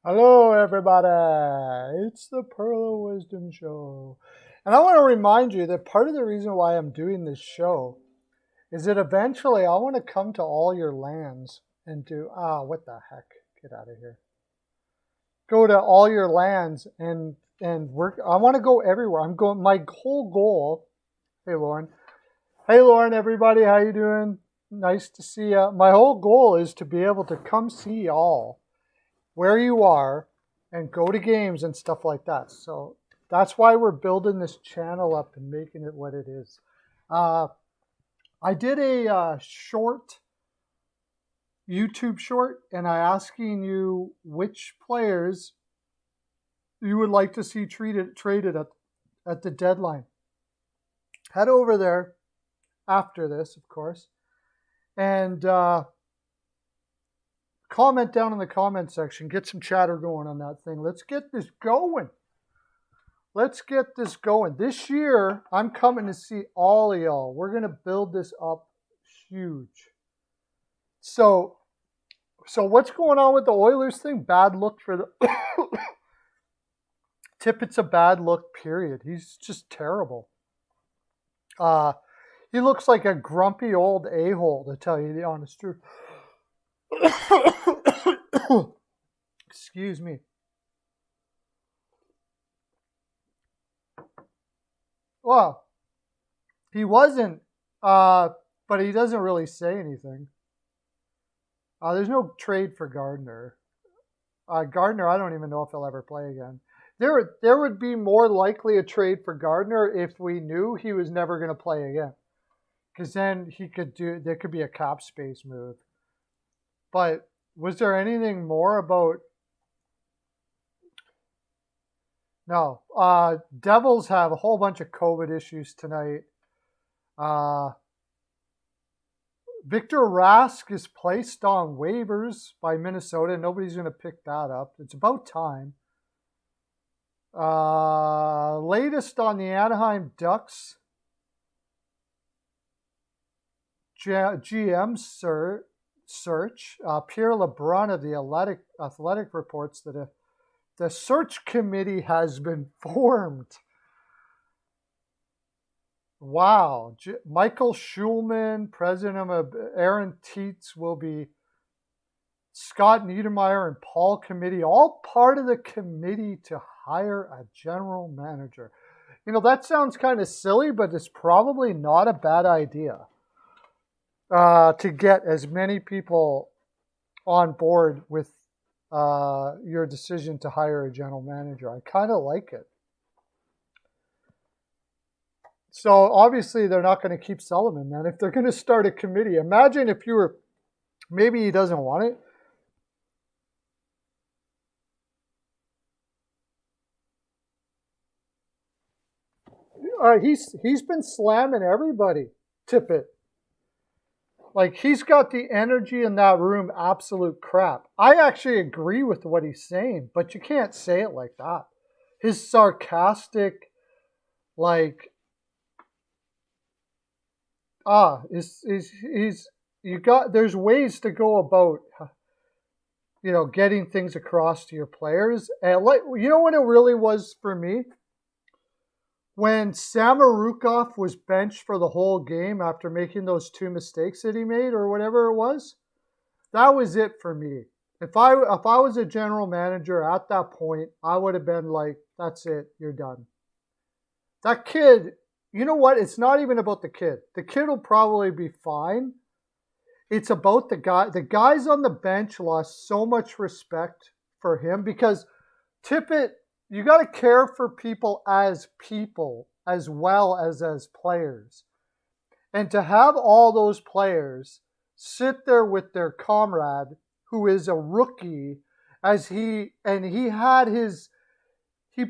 Hello, everybody. It's the Pearlo Wisdom Show. And I want to remind you that part of the reason why I'm doing this show is that eventually I want to come to all your lands and do, what the heck? Get out of here. Go to all your lands and work. I want to go everywhere. My whole goal. Hey, Lauren. Hey, Lauren, everybody. How you doing? Nice to see you. My whole goal is to be able to come see y'all where you are and go to games and stuff like that. So that's why we're building this channel up and making it what it is. I did a short YouTube short, and I asking you which players you would like to see traded at the deadline. Head over there after this, of course, and comment down in the comment section. Get some chatter going on that thing. Let's get this going. Let's get this going. This year, I'm coming to see all of y'all. We're going to build this up huge. So what's going on with the Oilers thing? Bad look for the Tippett's a bad look, period. He's just terrible. He looks like a grumpy old a-hole, to tell you the honest truth. Excuse me. Well, he wasn't, but he doesn't really say anything. There's no trade for Gardner. Gardner, I don't even know if he'll ever play again. There would be more likely a trade for Gardner if we knew he was never going to play again, because then there could be a cap space move. But was there anything more about? No. Devils have a whole bunch of COVID issues tonight. Victor Rask is placed on waivers by Minnesota. Nobody's going to pick that up. It's about time. Latest on the Anaheim Ducks GM search. Pierre LeBrun of the Athletic reports that the search committee has been formed. Wow. Michael Schulman, president of Aaron Tietz, will be Scott Niedermayer and Paul Committee, all part of the committee to hire a general manager. You know, that sounds kind of silly, but it's probably not a bad idea to get as many people on board with your decision to hire a general manager. I kind of like it. So obviously they're not going to keep Sullivan, man. If they're going to start a committee, imagine if you were, maybe he doesn't want it. He's been slamming everybody, Tippett. Like, he's got the energy in that room, absolute crap. I actually agree with what he's saying, but you can't say it like that. His sarcastic, like, there's ways to go about, getting things across to your players. And you know what it really was for me? When Samorukov was benched for the whole game after making those 2 mistakes that he made or whatever it was, that was it for me. If I was a general manager at that point, I would have been like, that's it, you're done. That kid, you know what? It's not even about the kid. The kid will probably be fine. It's about the guy. The guys on the bench lost so much respect for him because Tippett, you got to care for people as well as players. And to have all those players sit there with their comrade who is a rookie he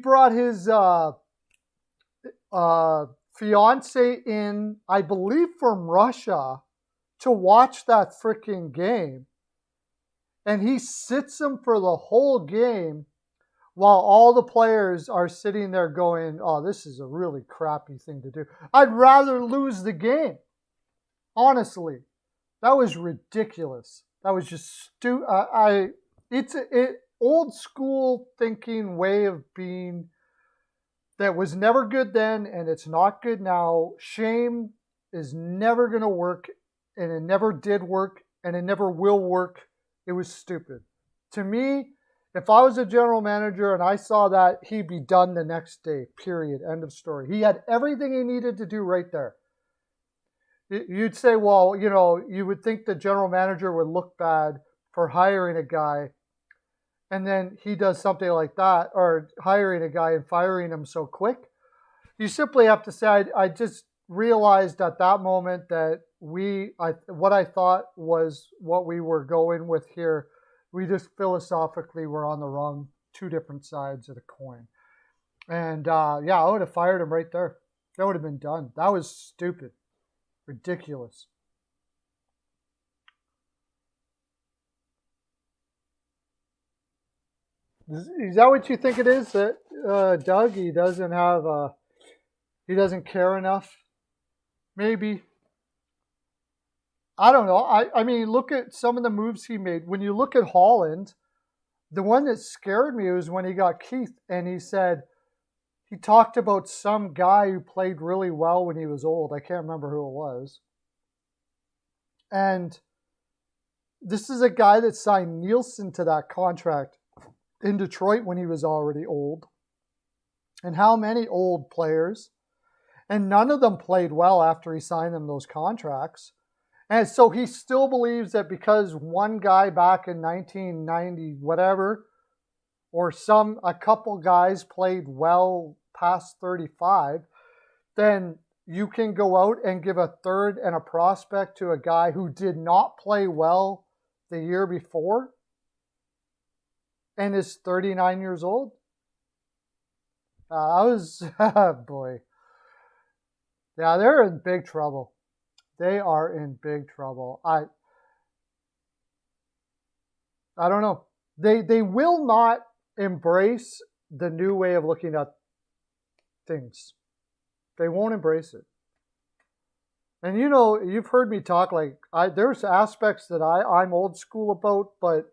brought his fiance in, I believe from Russia, to watch that freaking game. And he sits him for the whole game while all the players are sitting there going, oh, this is a really crappy thing to do. I'd rather lose the game. Honestly, that was ridiculous. That was just stupid. old school thinking way of being that was never good then and it's not good now. Shame is never going to work, and it never did work, and it never will work. It was stupid. To me, if I was a general manager and I saw that, he'd be done the next day, period, end of story. He had everything he needed to do right there. You'd say, well, you know, you would think the general manager would look bad for hiring a guy, and then he does something like that, or hiring a guy and firing him so quick. You simply have to say, I just realized at that moment that what I thought was what we were going with here, we just philosophically were on the wrong two different sides of the coin. And yeah, I would have fired him right there. That would have been done. That was stupid. Ridiculous. Is that what you think it is? That Doug, he doesn't care enough? Maybe. I don't know. I mean, look at some of the moves he made. When you look at Holland, the one that scared me was when he got Keith, and he talked about some guy who played really well when he was old. I can't remember who it was. And this is a guy that signed Nielsen to that contract in Detroit when he was already old. And how many old players? And none of them played well after he signed them those contracts. And so he still believes that because one guy back in 1990, whatever, or a couple guys played well past 35, then you can go out and give a third and a prospect to a guy who did not play well the year before and is 39 years old. Boy. Yeah, they're in big trouble. They are in big trouble. I don't know. They will not embrace the new way of looking at things. They won't embrace it. And you know, you've heard me talk there's aspects that I'm old school about, but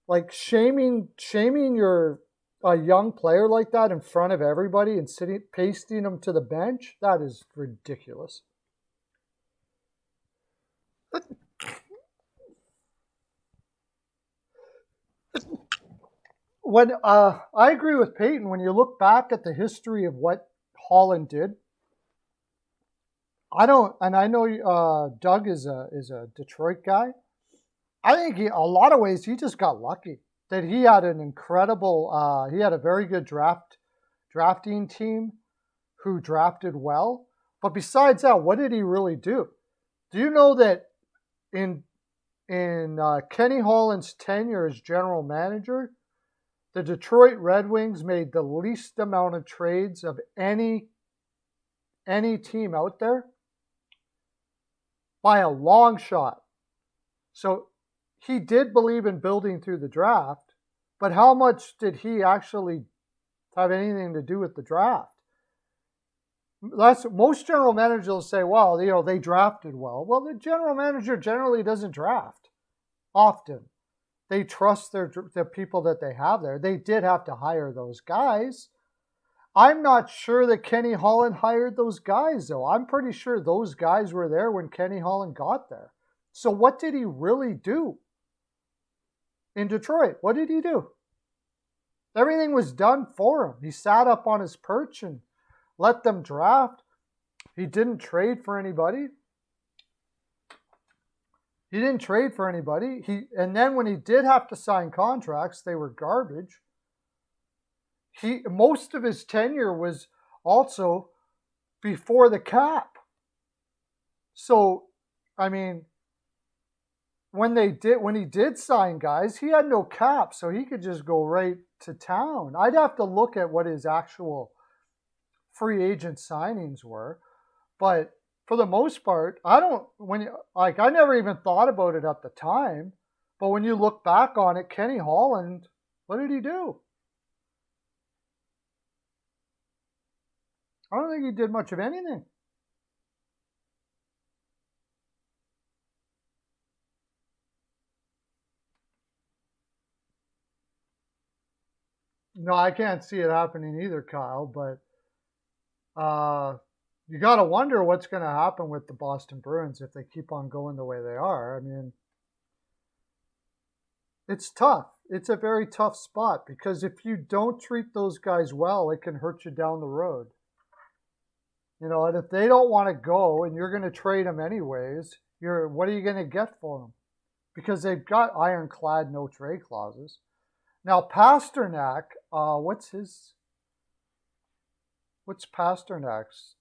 like shaming a young player like that in front of everybody and pasting them to the bench, that is ridiculous. When I agree with Peyton, when you look back at the history of what Holland did, I know Doug is a Detroit guy. I think a lot of ways he just got lucky that he had an incredible, he had a very good drafting team who drafted well. But besides that, what did he really do? Do you know that in Kenny Holland's tenure as general manager, the Detroit Red Wings made the least amount of trades of any team out there by a long shot. So he did believe in building through the draft, but how much did he actually have anything to do with the draft? Most general managers will say, well, you know, they drafted well. Well, the general manager generally doesn't draft often. They trust the people that they have there. They did have to hire those guys. I'm not sure that Kenny Holland hired those guys, though. I'm pretty sure those guys were there when Kenny Holland got there. So what did he really do in Detroit? What did he do? Everything was done for him. He sat up on his perch and let them draft. He didn't trade for anybody. And then when he did have to sign contracts, they were garbage. Most of his tenure was also before the cap. So, I mean, when he did sign guys, he had no cap, so he could just go right to town. I'd have to look at what his actual free agent signings were, but for the most part, I never even thought about it at the time, but when you look back on it, Kenny Holland, what did he do? I don't think he did much of anything. No, I can't see it happening either, Kyle. But you got to wonder what's going to happen with the Boston Bruins if they keep on going the way they are. I mean, it's tough. It's a very tough spot because if you don't treat those guys well, it can hurt you down the road. You know, and if they don't want to go and you're going to trade them anyways, what are you going to get for them? Because they've got ironclad no trade clauses. Now Pasternak, what's Pasternak's?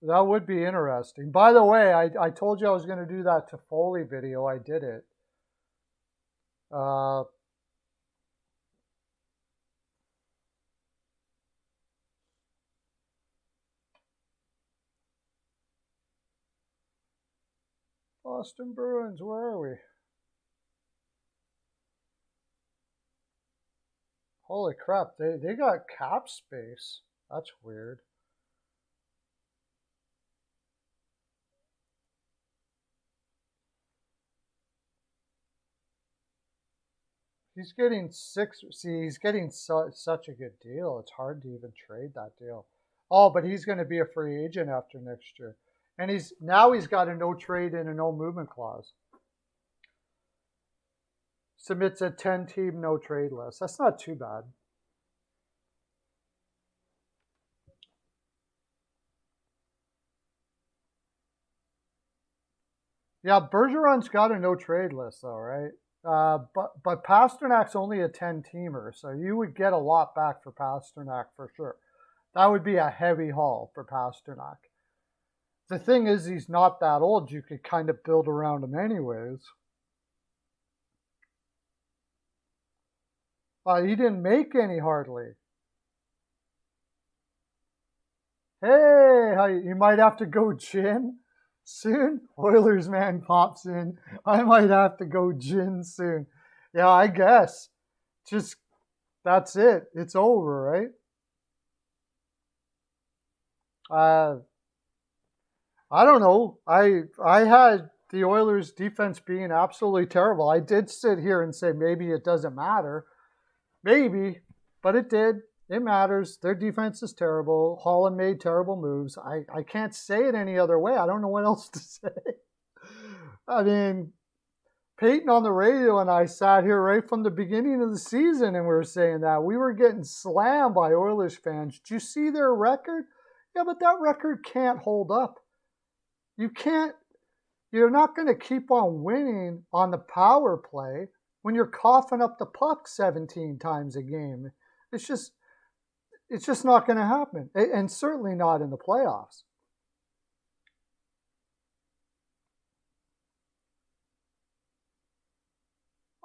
That would be interesting. By the way, I told you I was going to do that to Foley video. I did it. Boston Bruins, where are we? Holy crap, they got cap space. That's weird. He's getting he's getting such a good deal. It's hard to even trade that deal. Oh, but he's going to be a free agent after next year. And he's got a no trade and a no movement clause. Submits a 10-team no trade list. That's not too bad. Yeah, Bergeron's got a no trade list though, right? But Pasternak's only a 10-teamer, so you would get a lot back for Pasternak for sure. That would be a heavy haul for Pasternak. The thing is, he's not that old. You could kind of build around him anyways. He didn't make any hardly. Hey, you might have to go gin soon. Oilers man pops in. I might have to go gin soon. Yeah, I guess. Just that's it. It's over, right? I don't know. I had the Oilers defense being absolutely terrible. I did sit here and say maybe it doesn't matter. Maybe, but it did. It matters. Their defense is terrible. Holland made terrible moves. I can't say it any other way. I don't know what else to say. I mean, Peyton on the radio and I sat here right from the beginning of the season and we were saying that. We were getting slammed by Oilers fans. Did you see their record? Yeah, but that record can't hold up. You're not going to keep on winning on the power play when you're coughing up the puck 17 times a game. It's just not going to happen, and certainly not in the playoffs.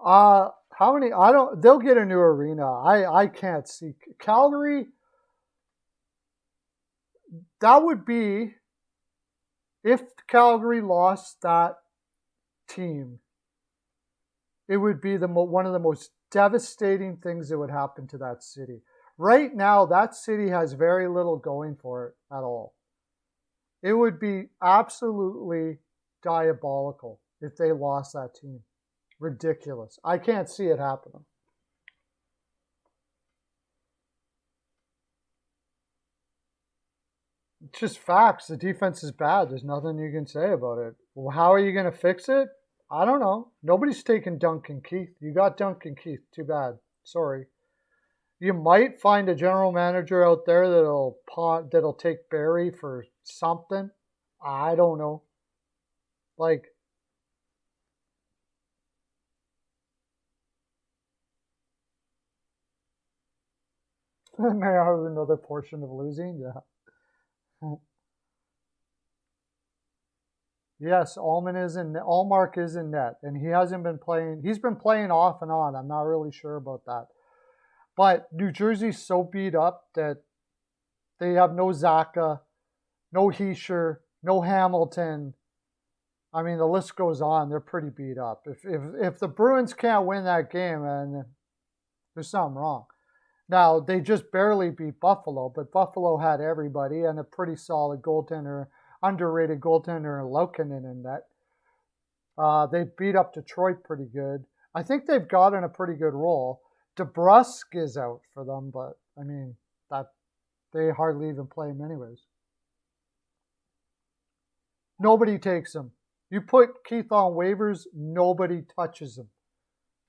How many? I don't. They'll get a new arena. I can't see Calgary. That would be if Calgary lost that team. It would be one of the most devastating things that would happen to that city. Right now, that city has very little going for it at all. It would be absolutely diabolical if they lost that team. Ridiculous. I can't see it happening. It's just facts. The defense is bad. There's nothing you can say about it. Well, how are you going to fix it? I don't know. Nobody's taking Duncan Keith. You got Duncan Keith. Too bad. Sorry. You might find a general manager out there that'll take Barry for something. I don't know. Like, may I have another portion of losing? Yeah. Yes, Allmark is in net, and he hasn't been playing. He's been playing off and on. I'm not really sure about that. But New Jersey's so beat up that they have no Zaka, no Heischer, no Hamilton. I mean, the list goes on. They're pretty beat up. If the Bruins can't win that game, then there's something wrong. Now, they just barely beat Buffalo, but Buffalo had everybody and a pretty solid goaltender, underrated goaltender, Laukkanen in net. They beat up Detroit pretty good. I think they've gotten a pretty good roll. DeBrusque is out for them, but I mean that they hardly even play him anyways. Nobody takes him. You put Keith on waivers, nobody touches him.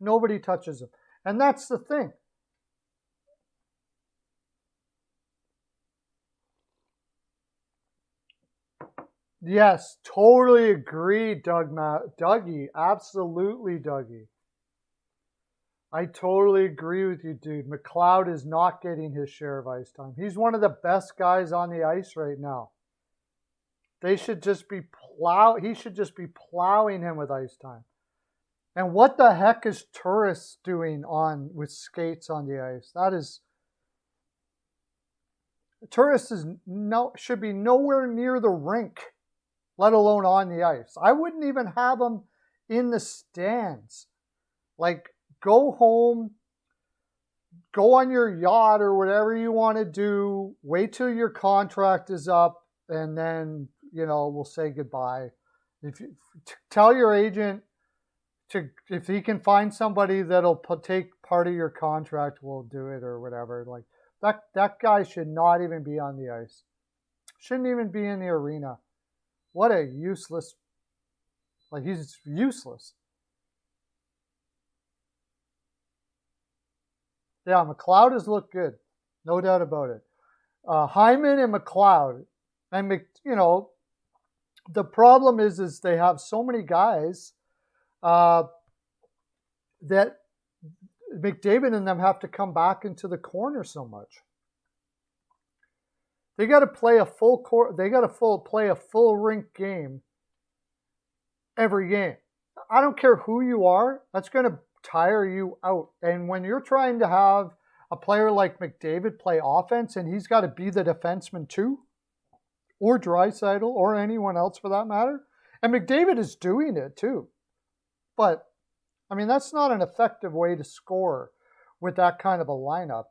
Nobody touches him. And that's the thing. Yes, totally agree, Dougie. Absolutely, Dougie. I totally agree with you, dude. McLeod is not getting his share of ice time. He's one of the best guys on the ice right now. They should just be he should just be plowing him with ice time. And what the heck is Turris doing with skates on the ice? Turris should be nowhere near the rink, let alone on the ice. I wouldn't even have him in the stands. Like, go home, go on your yacht or whatever you want to do, wait till your contract is up, and then, we'll say goodbye. Tell your agent if he can find somebody that'll take part of your contract, we'll do it or whatever. Like, that guy should not even be on the ice. Shouldn't even be in the arena. What a useless, he's useless. Yeah, McLeod has looked good. No doubt about it. Hyman and McLeod. And, the problem is they have so many guys that McDavid and them have to come back into the corner so much. They got to play a play a full rink game every game. I don't care who you are. That's going to tire you out. And when you're trying to have a player like McDavid play offense and he's got to be the defenseman too, or Draisaitl, or anyone else for that matter, and McDavid is doing it too. But, I mean, that's not an effective way to score with that kind of a lineup.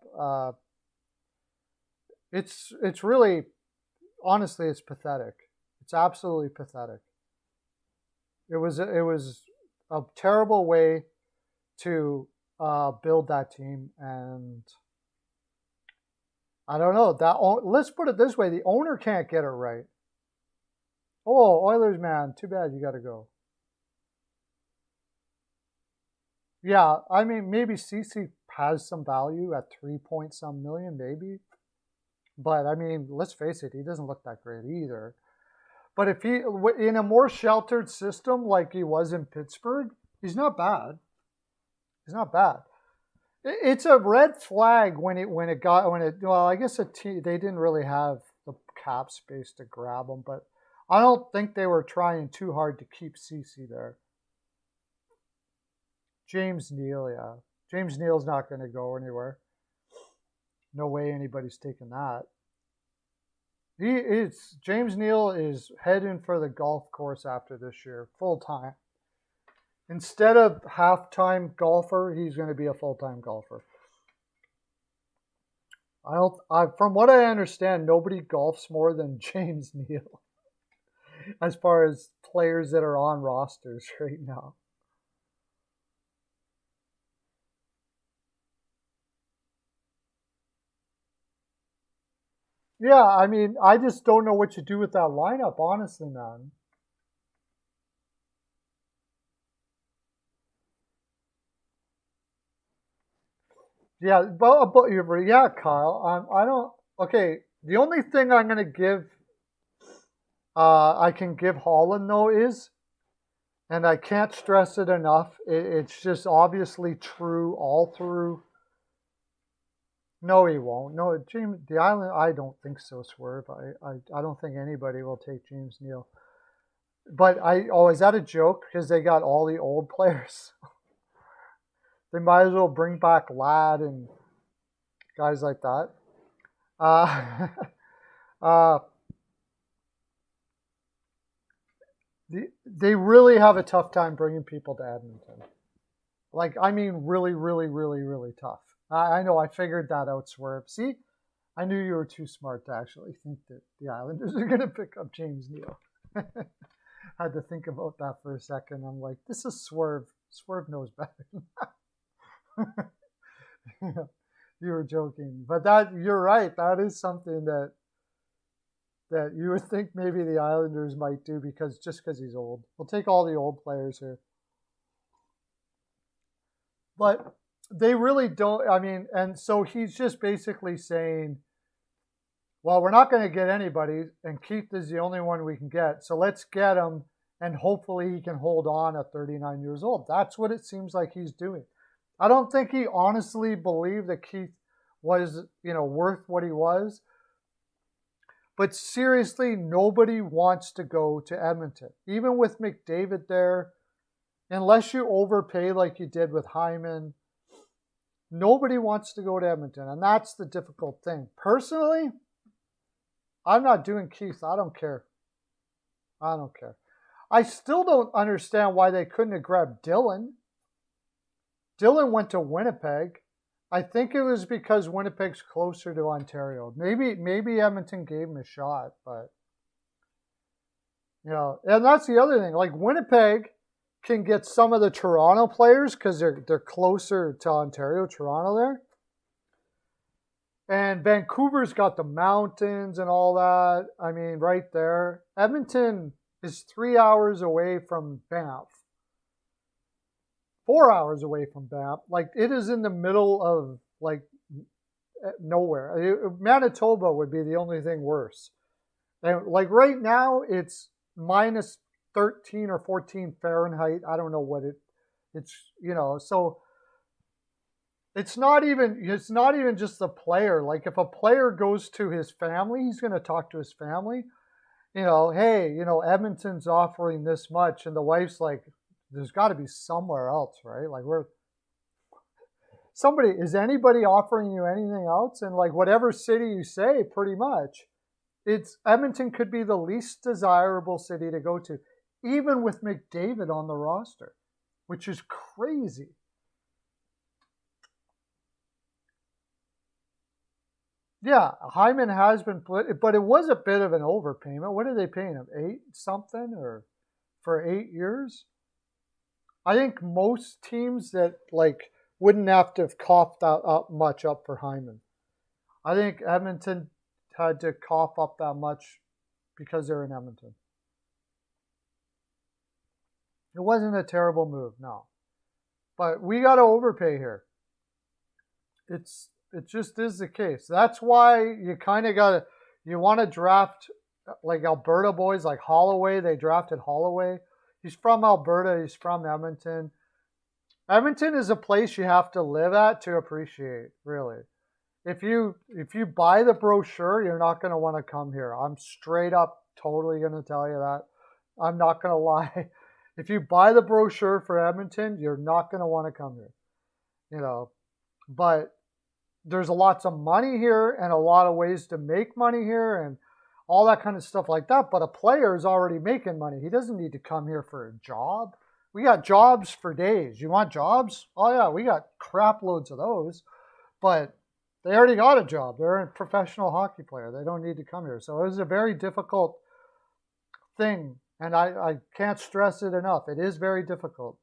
It's really, honestly, it's pathetic. It's absolutely pathetic. It was a terrible way to build that team, and I don't know. Let's put it this way: the owner can't get it right. Oh, Oilers man, too bad you got to go. Yeah, I mean, maybe CC has some value at 3-point-some million, maybe. But, I mean, let's face it, he doesn't look that great either. But if he, in a more sheltered system like he was in Pittsburgh, he's not bad. He's not bad. It's a red flag well, I guess they didn't really have the cap space to grab him, but I don't think they were trying too hard to keep CC there. James Neal, yeah. James Neal's not going to go anywhere. No way anybody's taking that. James Neal is heading for the golf course after this year, full time. Instead of half-time golfer, he's going to be a full-time golfer. From what I understand, nobody golfs more than James Neal as far as players that are on rosters right now. Yeah, I mean, I just don't know what you do with that lineup, honestly, man. Yeah, yeah, Kyle. I don't. Okay, the only thing I'm gonna give, I can give Holland though is, and I can't stress it enough. It's just obviously true all through. No, he won't. No, James, the Island. I don't think so, Swerve. I don't think anybody will take James Neal. But is that a joke? Because they got all the old players. They might as well bring back Ladd and guys like that. They really have a tough time bringing people to Edmonton. Like, I mean, really, really, really, really tough. I know, I figured that out, Swerve. See, I knew you were too smart to actually think that the Islanders are going to pick up James Neal. Had to think about that for a second. I'm like, this is Swerve. Swerve knows better than that. You were joking, but you're right. That is something that you would think maybe the Islanders might do because he's old. We'll take all the old players here, but they really don't. I mean, and so he's just basically saying, well, we're not going to get anybody, and Keith is the only one we can get. So let's get him, and hopefully he can hold on at 39 years old. That's what it seems like he's doing. I don't think he honestly believed that Keith was, worth what he was. But seriously, nobody wants to go to Edmonton. Even with McDavid there, unless you overpay like you did with Hyman, nobody wants to go to Edmonton. And that's the difficult thing. Personally, I'm not doing Keith. I don't care. I don't care. I still don't understand why they couldn't have grabbed Dylan. Dylan went to Winnipeg. I think it was because Winnipeg's closer to Ontario. Maybe Edmonton gave him a shot, but and that's the other thing. Like Winnipeg can get some of the Toronto players because they're closer to Ontario, Toronto there. And Vancouver's got the mountains and all that. I mean, right there. Edmonton is 3 hours away from Banff. 4 hours away from Banff. Like, it is in the middle of, nowhere. Manitoba would be the only thing worse. And, right now, it's minus 13 or 14 Fahrenheit. I don't know what it's, so it's not even just the player. Like, if a player goes to his family, he's going to talk to his family. Hey, Edmonton's offering this much. And the wife's like, there's got to be somewhere else, right? Like is anybody offering you anything else? And whatever city you say, pretty much, Edmonton could be the least desirable city to go to, even with McDavid on the roster, which is crazy. Yeah, Hyman has been put, but it was a bit of an overpayment. What are they paying him? 8 something or for 8 years? I think most teams that wouldn't have to have coughed up much up for Hyman. I think Edmonton had to cough up that much because they're in Edmonton. It wasn't a terrible move, no. But we got to overpay here. It just is the case. That's why you kind of you want to draft Alberta boys like Holloway. They drafted Holloway. He's from Alberta. He's from Edmonton. Edmonton is a place you have to live at to appreciate, really. If you buy the brochure, you're not going to want to come here. I'm straight up totally going to tell you that. I'm not going to lie. If you buy the brochure for Edmonton, you're not going to want to come here. But there's lots of money here and a lot of ways to make money here and all that kind of stuff like that. But a player is already making money. He doesn't need to come here for a job. We got jobs for days. You want jobs? Oh, yeah, we got crap loads of those. But they already got a job. They're a professional hockey player. They don't need to come here. So it was a very difficult thing. And I can't stress it enough. It is very difficult.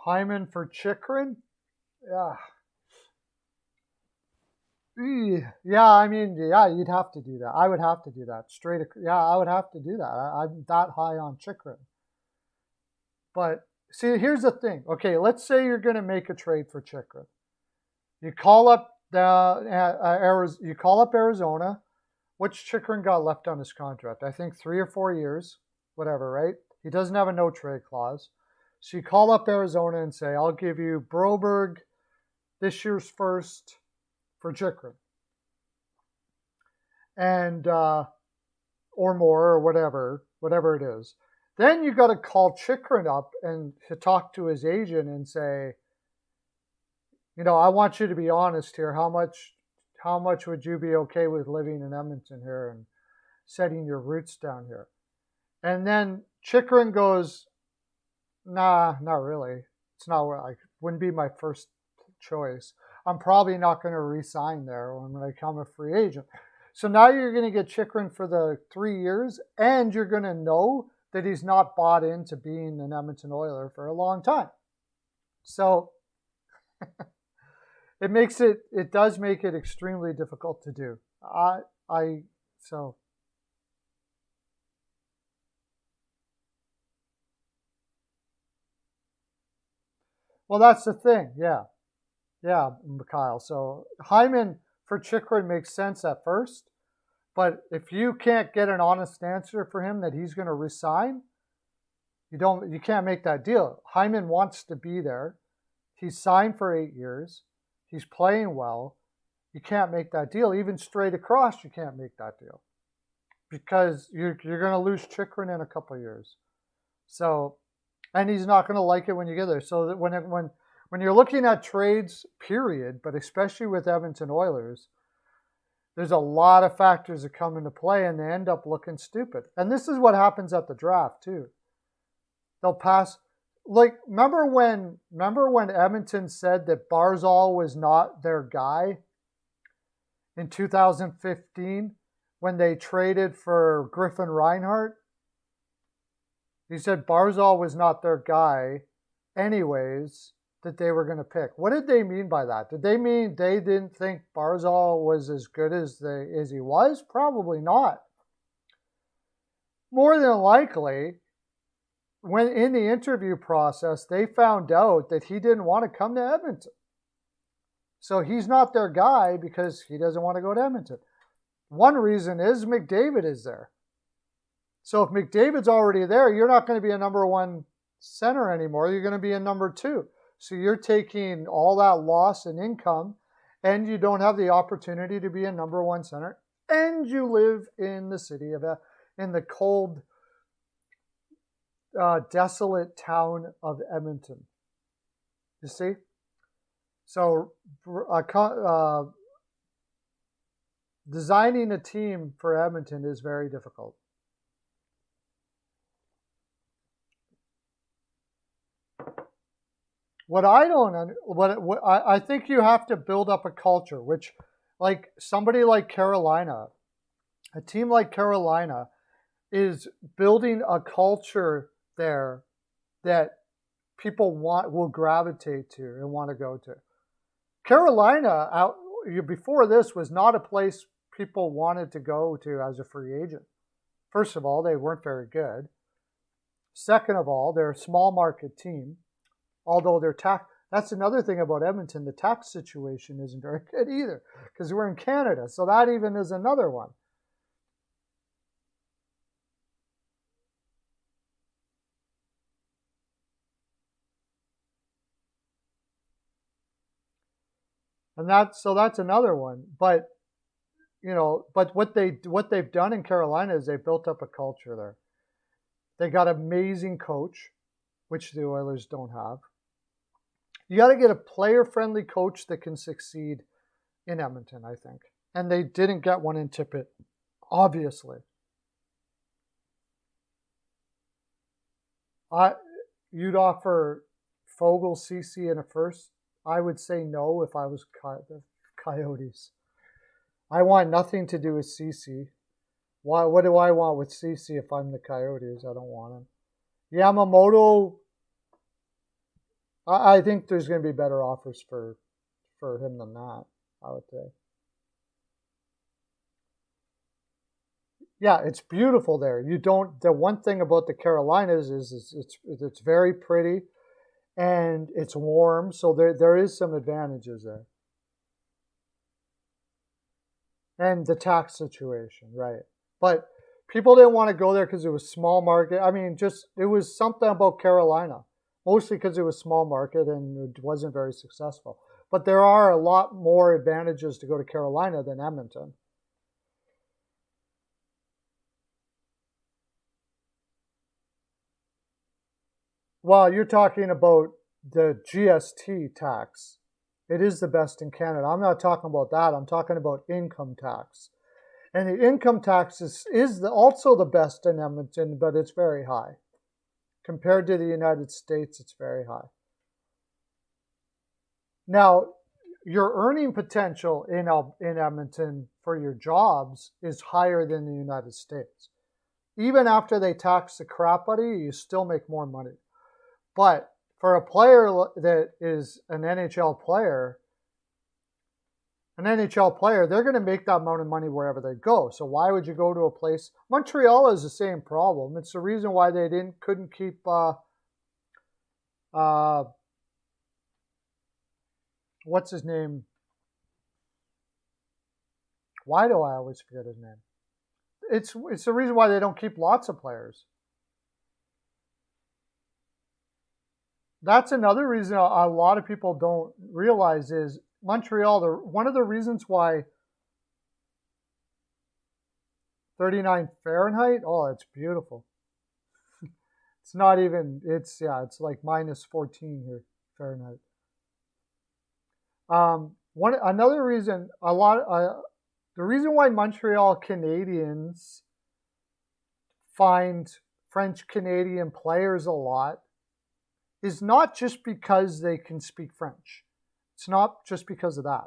Hyman for Chychrun? Yeah. Yeah, I mean, yeah, you'd have to do that. I would have to do that. I would have to do that. I'm that high on Chychrun. But see, here's the thing. Okay, let's say you're going to make a trade for Chychrun. You call up Arizona. What's Chychrun got left on his contract? I think 3 or 4 years, whatever, right? He doesn't have a no trade clause. So you call up Arizona and say, I'll give you Broberg this year's first for Chychrun. And, or more, or whatever it is. Then you got to call Chychrun up and to talk to his agent and say, I want you to be honest here. How much would you be okay with living in Edmonton here and setting your roots down here? And then Chychrun goes, nah, not really. It's not what wouldn't be my first choice. I'm probably not going to re-sign there when I become a free agent. So now you're going to get Chychrun for the 3 years, and you're going to know that he's not bought into being an Edmonton Oiler for a long time. So it does make it extremely difficult to do. Well, that's the thing. Yeah, Kyle. So Hyman for Chychrun makes sense at first, but if you can't get an honest answer for him that he's going to resign, you can't make that deal. Hyman wants to be there. He's signed for 8 years. He's playing well. You can't make that deal. Even straight across, you can't make that deal because you're going to lose Chychrun in a couple of years. So, and he's not going to like it when you get there. So that when you're looking at trades, period, but especially with Edmonton Oilers, there's a lot of factors that come into play, and they end up looking stupid. And this is what happens at the draft too. They'll pass. Like, remember when Edmonton said that Barzal was not their guy in 2015 when they traded for Griffin Reinhart? He said Barzal was not their guy anyways that they were going to pick. What did they mean by that? Did they mean they didn't think Barzal was as good as he was? Probably not. More than likely, when in the interview process, they found out that he didn't want to come to Edmonton. So he's not their guy because he doesn't want to go to Edmonton. One reason is McDavid is there. So if McDavid's already there, you're not going to be a number one center anymore. You're going to be a number two. So you're taking all that loss in income, and you don't have the opportunity to be a number one center, and you live in the city in the cold, desolate town of Edmonton. You see? So designing a team for Edmonton is very difficult. I think you have to build up a culture, which, like somebody like Carolina, a team like Carolina is building a culture there that people will gravitate to and want to go to. Carolina, before this, was not a place people wanted to go to as a free agent. First of all, they weren't very good. Second of all, they're a small market team. Although that's another thing about Edmonton, the tax situation isn't very good either because we're in Canada. So that even is another one. And that's another one. But what they've done in Carolina is they built up a culture there. They got an amazing coach, which the Oilers don't have. You got to get a player-friendly coach that can succeed in Edmonton, I think. And they didn't get one in Tippett, obviously. You'd offer Fogle, CC, and a first. I would say no if I was the Coyotes. I want nothing to do with CC. What do I want with CC if I'm the Coyotes? I don't want him. Yamamoto, I think there's going to be better offers for him than that, I would say. Yeah, it's beautiful there. The one thing about the Carolinas is it's very pretty and it's warm, so there is some advantages there. And the tax situation, right. But people didn't want to go there because it was small market. I mean, it was something about Carolina. Mostly because it was small market and it wasn't very successful. But there are a lot more advantages to go to Carolina than Edmonton. Well, you're talking about the GST tax. It is the best in Canada. I'm not talking about that. I'm talking about income tax. And the income tax is also the best in Edmonton, but it's very high. Compared to the United States, it's very high. Now, your earning potential in Edmonton for your jobs is higher than the United States. Even after they tax the crap out of you, you still make more money. But for a player that is an NHL player, they're going to make that amount of money wherever they go. So why would you go to a place? Montreal has the same problem. It's the reason why they couldn't keep what's his name? Why do I always forget his name? It's the reason why they don't keep lots of players. That's another reason a lot of people don't realize is Montreal, one of the reasons why 39 Fahrenheit, oh, it's beautiful. It's not even, it's like minus 14 here, Fahrenheit. Another reason, the reason why Montreal Canadiens find French Canadian players a lot is not just because they can speak French. It's not just because of that.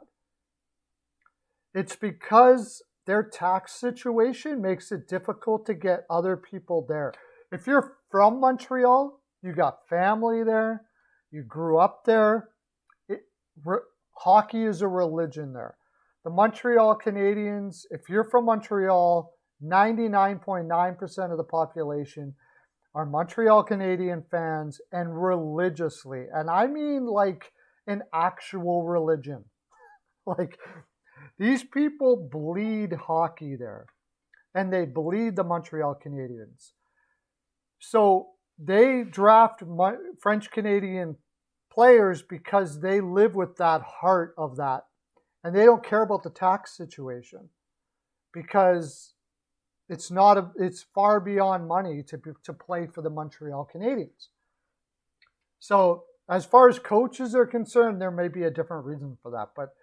It's because their tax situation makes it difficult to get other people there. If you're from Montreal, you got family there, you grew up there, hockey is a religion there. The Montreal Canadiens, if you're from Montreal, 99.9% of the population are Montreal Canadian fans, and religiously. And I mean like an actual religion. Like, these people bleed hockey there, and they bleed the Montreal Canadiens. So they draft French Canadian players because they live with that heart of that, and they don't care about the tax situation because it's far beyond money to play for the Montreal Canadiens. So as far as coaches are concerned, there may be a different reason for that, but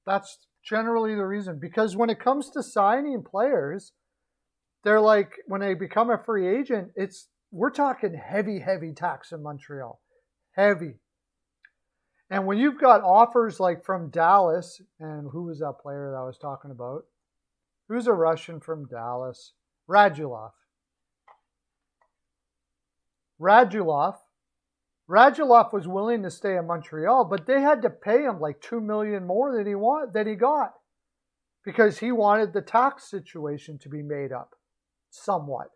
that's generally the reason. Because when it comes to signing players, they're like, when they become a free agent, we're talking heavy tax in Montreal. Heavy. And when you've got offers like from Dallas, and who was that player that I was talking about? Who's a Russian from Dallas? Radulov. Radulov was willing to stay in Montreal, but they had to pay him like $2 million more than he got because he wanted the tax situation to be made up somewhat.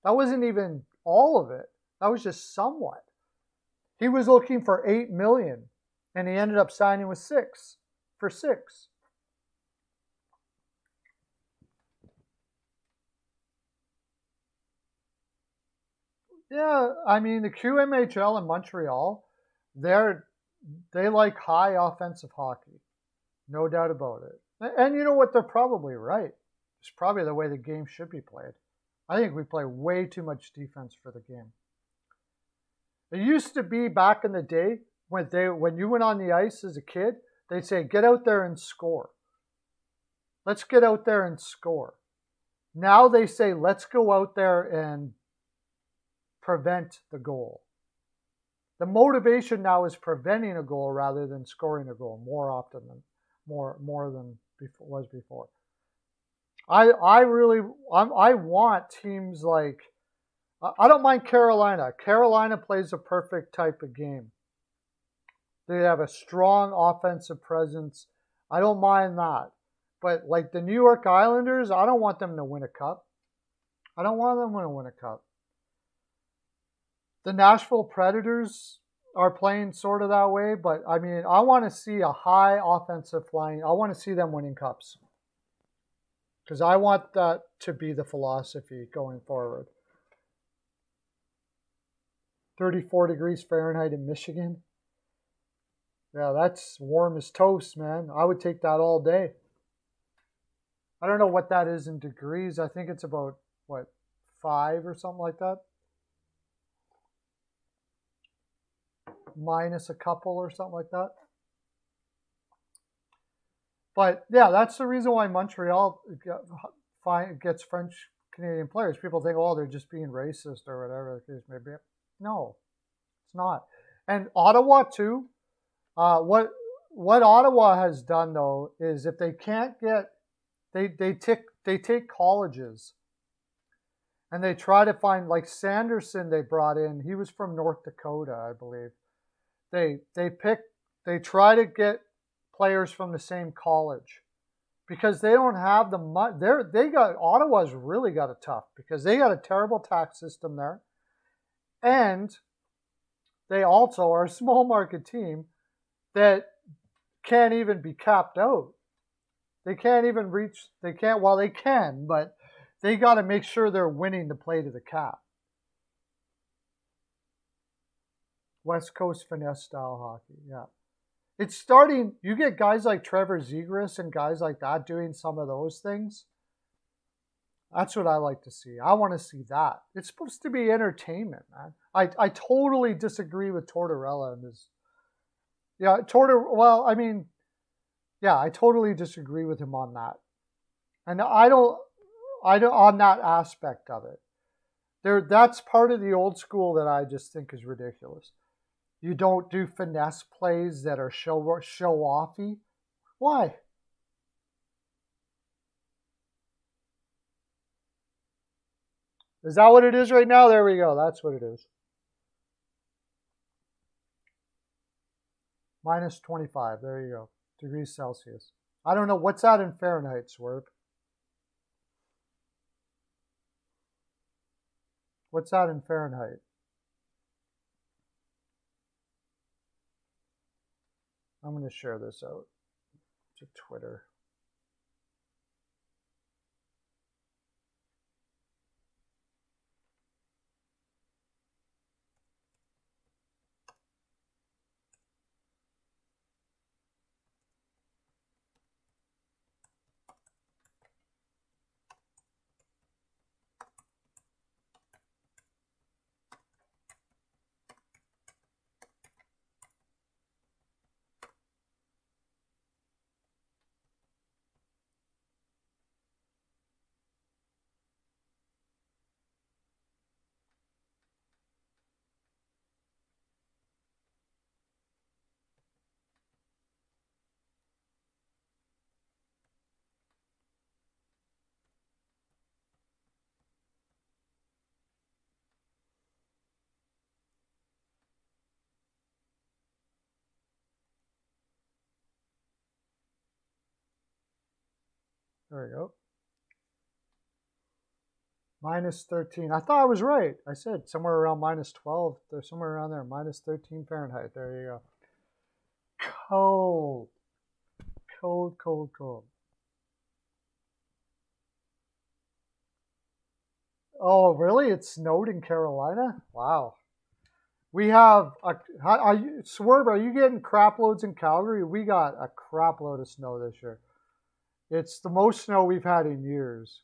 That wasn't even all of it. That was just somewhat. He was looking for $8 million, and he ended up signing with $6 million. Yeah, I mean, the QMHL in Montreal, they like high offensive hockey. No doubt about it. And you know what? They're probably right. It's probably the way the game should be played. I think we play way too much defense for the game. It used to be back in the day when you went on the ice as a kid, they'd say, get out there and score. Let's get out there and score. Now they say, let's go out there and prevent the goal. The motivation now is preventing a goal rather than scoring a goal more often than more than was before. I want teams like, I don't mind Carolina. Carolina plays a perfect type of game. They have a strong offensive presence. I don't mind that. But like the New York Islanders, I don't want them to win a cup. I don't want them to win a cup. The Nashville Predators are playing sort of that way, but I mean, I want to see a high offensive flying. I want to see them winning cups because I want that to be the philosophy going forward. 34 degrees Fahrenheit in Michigan. Yeah, that's warm as toast, man. I would take that all day. I don't know what that is in degrees. I think it's about, 5 or something like that? Minus a couple or something like that. But yeah, that's the reason why Montreal gets French Canadian players. People think, oh, they're just being racist or whatever the case may be. No, it's not. And Ottawa too. what Ottawa has done though is if they can't get, they take colleges and they try to find, like Sanderson they brought in. He was from North Dakota, I believe. They try to get players from the same college because they don't have the money. Ottawa's really got it tough because they got a terrible tax system there, and they also are a small market team that can't even be capped out. They can't even reach. They can't. Well, they can, but they got to make sure they're winning to play to the cap. West Coast finesse style hockey, yeah. It's starting. You get guys like Trevor Zegras and guys like that doing some of those things. That's what I like to see. I want to see that. It's supposed to be entertainment, man. I totally disagree with Tortorella and his. Yeah, Well, I mean, yeah, I totally disagree with him on that, and I don't on that aspect of it. That's part of the old school that I just think is ridiculous. You don't do finesse plays that are show offy. Why? Is that what it is right now? There we go. That's what it is. Minus 25. There you go. Degrees Celsius. I don't know. What's that in Fahrenheit, Swerve? What's that in Fahrenheit? I'm going to share this out to Twitter. There we go. Minus 13. I thought I was right. I said somewhere around minus 12. There's somewhere around there. Minus 13 Fahrenheit. There you go. Cold. Cold, cold, cold. Oh, really? It snowed in Carolina? Wow. We have Swerve, are you getting crap loads in Calgary? We got a crap load of snow this year. It's the most snow we've had in years.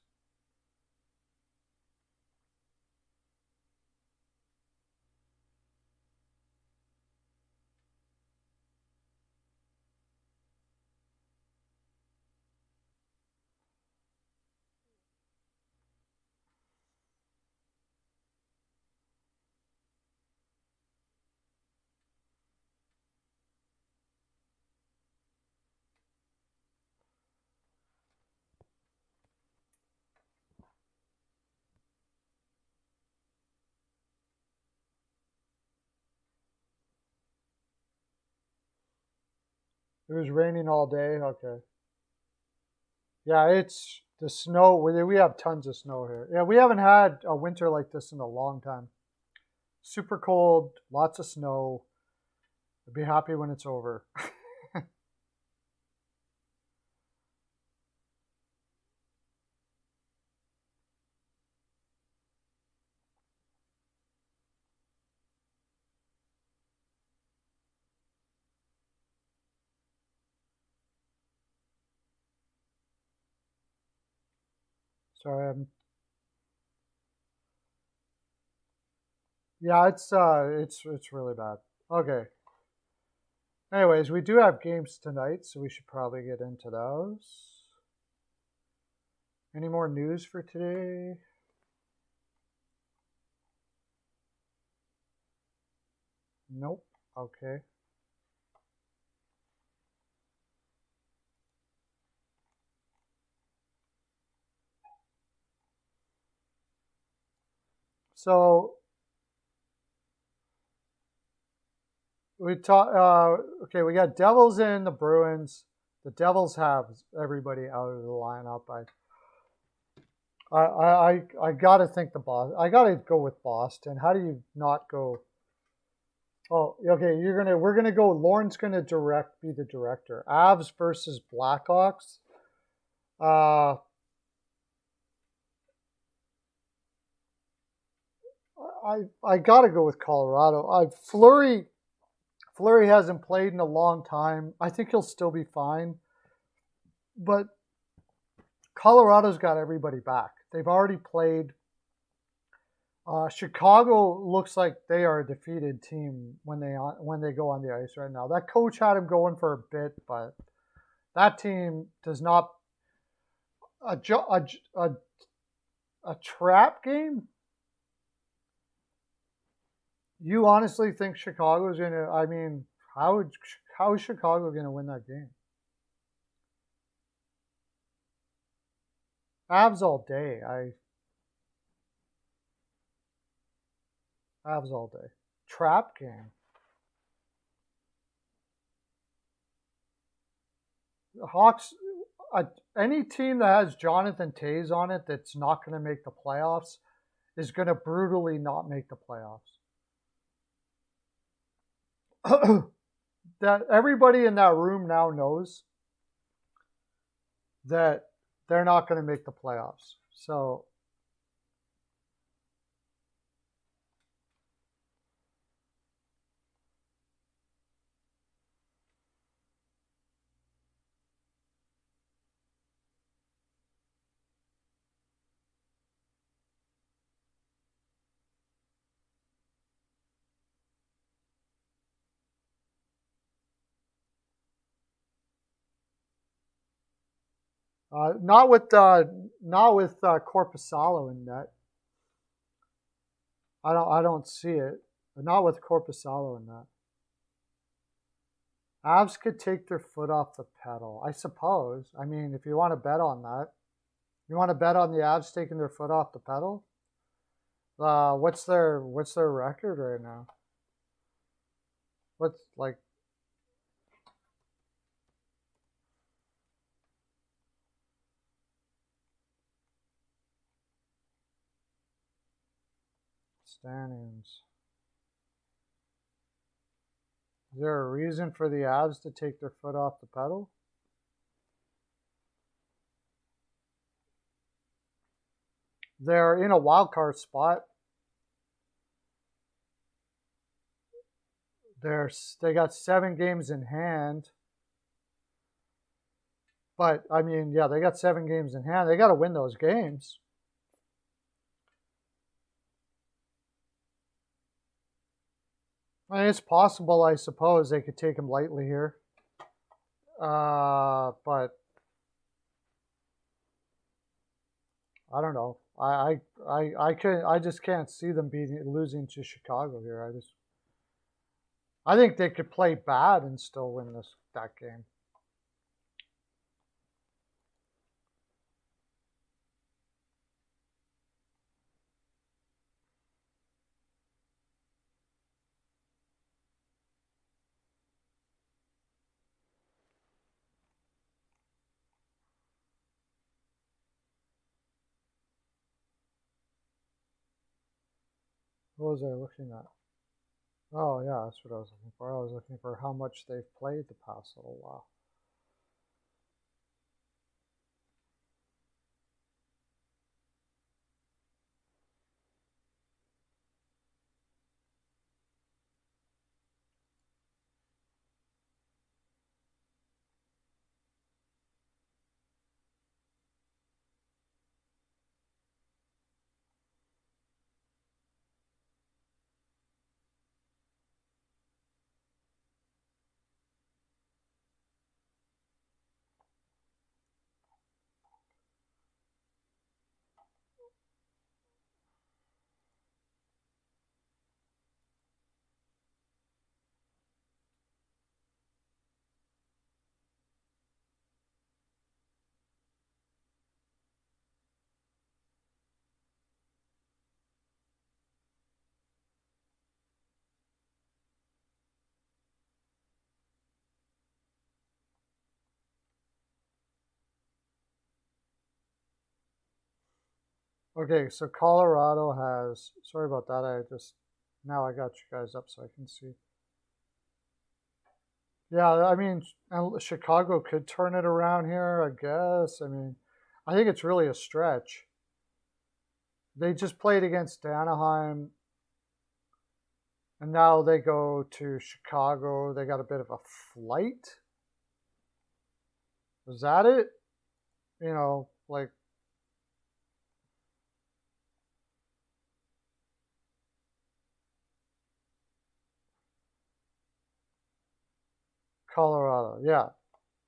It was raining all day. Okay. Yeah, it's the snow. We have tons of snow here. Yeah, we haven't had a winter like this in a long time. Super cold, lots of snow. I'd be happy when it's over. Sorry, yeah, it's really bad. Okay. Anyways, we do have games tonight, so we should probably get into those. Any more news for today? Nope. Okay. So we talk. Okay, we got Devils in the Bruins. The Devils have everybody out of the lineup. I gotta think the Boston. I gotta go with Boston. How do you not go? Oh, okay. We're gonna go. Lauren's gonna be the director. Avs versus Blackhawks. Uh, I gotta go with Colorado. Fleury hasn't played in a long time. I think he'll still be fine, but Colorado's got everybody back. They've already played. Chicago looks like they are a defeated team when they go on the ice right now. That coach had him going for a bit, but that team does not a a, a trap game. You honestly think Chicago's gonna? I mean, how is Chicago gonna win that game? Avs all day. Avs all day. Trap game. Hawks. Any team that has Jonathan Toews on it that's not going to make the playoffs is going to brutally not make the playoffs. That everybody in that room now knows that they're not going to make the playoffs. So not with Corpusalo in net. I don't see it. Not with Corpusalo in that. Avs could take their foot off the pedal, I suppose. I mean, if you want to bet on that, you want to bet on the Avs taking their foot off the pedal. What's their record right now? What's like? Standings. Is there a reason for the Avs to take their foot off the pedal? They're in a wild card spot. They got 7 games in hand. But I mean, yeah, they got 7 games in hand. They got to win those games. I mean, it's possible, I suppose, they could take him lightly here. But I don't know. I just can't see them losing to Chicago here. I think they could play bad and still win that game. What was I looking at? Oh yeah, that's what I was looking for. I was looking for how much they've played the past little while. Okay, so Colorado has, sorry about that, now I got you guys up so I can see. Yeah, I mean, Chicago could turn it around here, I guess. I mean, I think it's really a stretch. They just played against Anaheim, and now they go to Chicago. They got a bit of a flight. Is that it? You know, like, Colorado, yeah.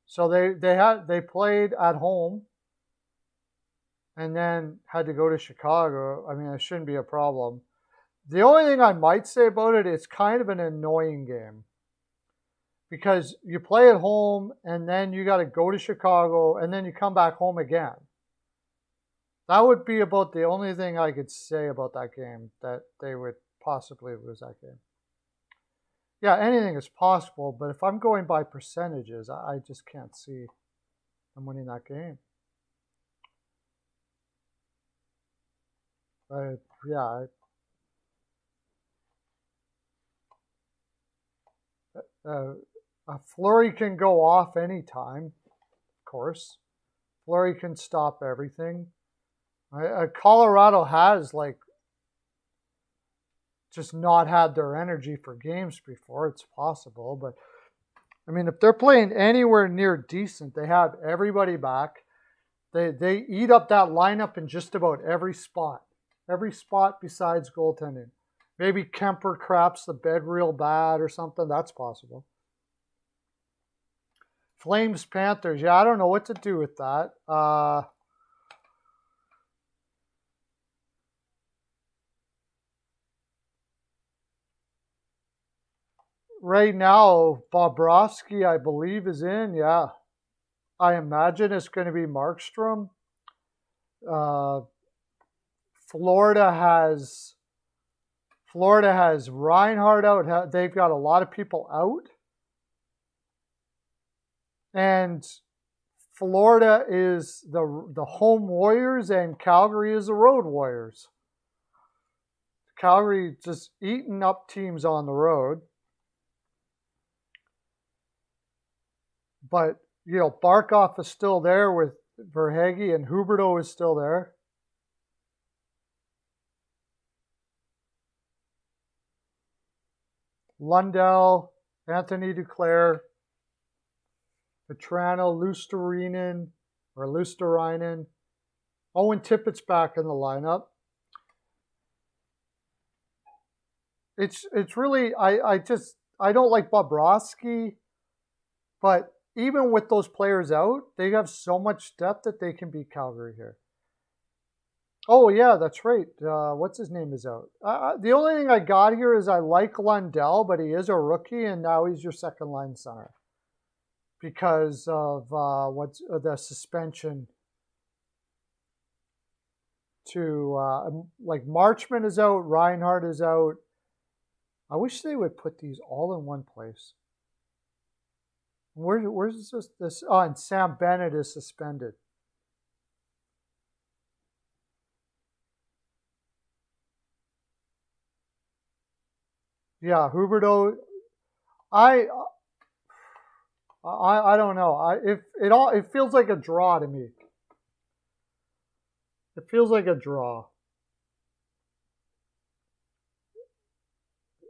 So they played at home and then had to go to Chicago. I mean, it shouldn't be a problem. The only thing I might say about it, it's kind of an annoying game because you play at home and then you got to go to Chicago and then you come back home again. That would be about the only thing I could say about that game, that they would possibly lose that game. Yeah, anything is possible, but if I'm going by percentages, I just can't see them winning that game. Yeah. Fleury can go off anytime, of course. Fleury can stop everything. Colorado has, like, just not had their energy for games before. It's possible, but I mean, if they're playing anywhere near decent, they have everybody back. They eat up that lineup in just about every spot besides goaltending. Maybe Kemper craps the bed real bad or something. That's possible. Flames, Panthers. Yeah, I don't know what to do with that. Right now, Bobrovsky, I believe, is in. Yeah. I imagine it's going to be Markstrom. Florida has Reinhardt out. They've got a lot of people out. And Florida is the home Warriors and Calgary is the road Warriors. Calgary just eating up teams on the road. But, you know, Barkov is still there with Verhaeghe, and Huberdeau is still there. Lundell, Anthony Duclair, Petrano, Luostarinen. Owen Tippett's back in the lineup. It's really, I don't like Bobrovsky, but even with those players out, they have so much depth that they can beat Calgary here. Oh, yeah, that's right. What's his name is out. The only thing I got here is I like Lundell, but he is a rookie, and now he's your second-line center because of the suspension to, like, Marchment is out, Reinhardt is out. I wish they would put these all in one place. Where's this? Oh, and Sam Bennett is suspended. Yeah, Huberdeau. I don't know. It feels like a draw to me. It feels like a draw.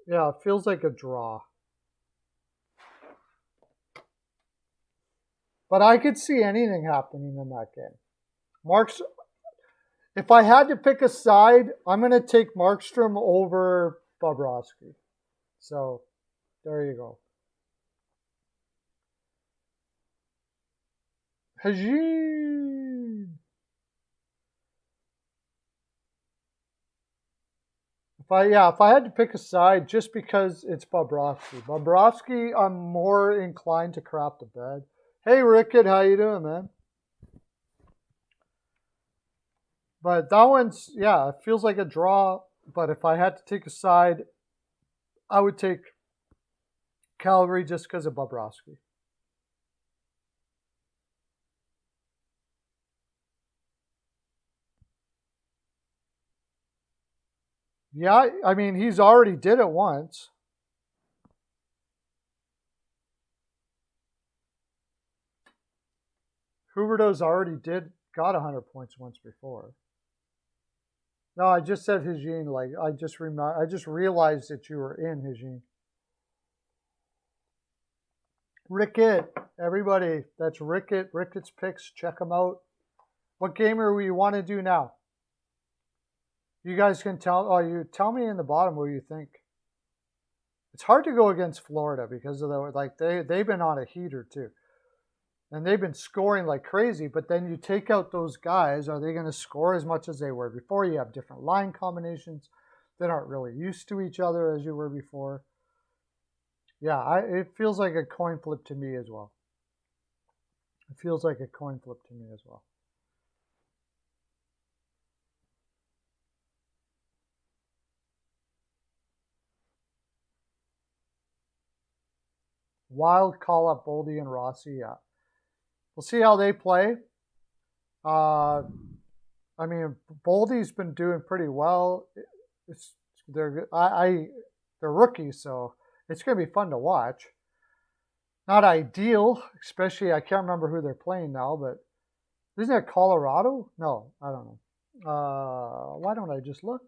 Yeah, it feels like a draw. But I could see anything happening in that game. If I had to pick a side, I'm going to take Markstrom over Bobrovsky. So, there you go. Hajin. If I had to pick a side, just because it's Bobrovsky. Bobrovsky, I'm more inclined to crap the bed. Hey, Rickett, how you doing, man? But that one's, yeah, it feels like a draw. But if I had to take a side, I would take Calgary just because of Bobrovsky. Yeah, I mean, he's already did it once. Huberto's already got 100 points once before. No, I just said Hygien. Like I just realized that you were in Hygien. Rickett, everybody, that's Rickett. Rickett's picks. Check them out. What game are we want to do now? You guys can you tell me in the bottom what you think. It's hard to go against Florida because of they've been on a heater too. And they've been scoring like crazy, but then you take out those guys, are they going to score as much as they were before? You have different line combinations that aren't really used to each other as you were before. Yeah, it feels like a coin flip to me as well. It feels like a coin flip to me as well. Wild call up Boldy and Rossi, yeah. We'll see how they play. I mean, Boldy's been doing pretty well. They're rookies, so it's going to be fun to watch. Not ideal, especially I can't remember who they're playing now, but isn't it Colorado? No, I don't know. Why don't I just look?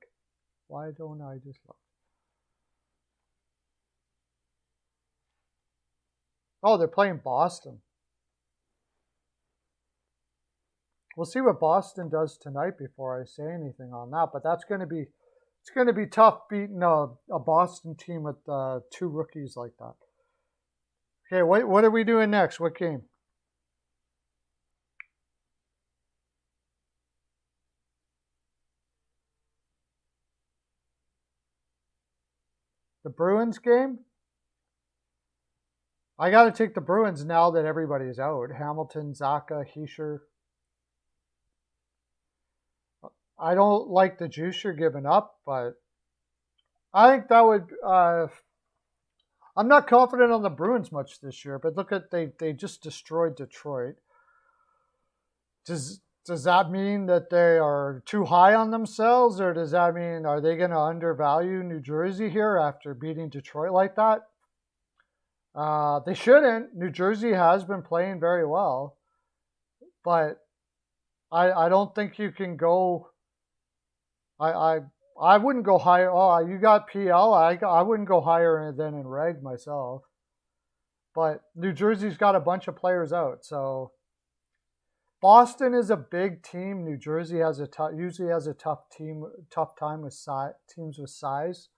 Why don't I just look? Oh, they're playing Boston. We'll see what Boston does tonight before I say anything on that. But it's going to be tough beating a Boston team with two rookies like that. Okay, what are we doing next? What game? The Bruins game? I got to take the Bruins now that everybody's out. Hamilton, Zacha, Hischier. I don't like the juice you're giving up, but I think that would. I'm not confident on the Bruins much this year, but look at they just destroyed Detroit. Does that mean that they are too high on themselves, or does that mean are they going to undervalue New Jersey here after beating Detroit like that? They shouldn't. New Jersey has been playing very well, but I don't think you can go. I wouldn't go higher. Oh, you got PL. I wouldn't go higher than in reg myself. But New Jersey's got a bunch of players out, so Boston is a big team. New Jersey usually has a tough time with teams with size.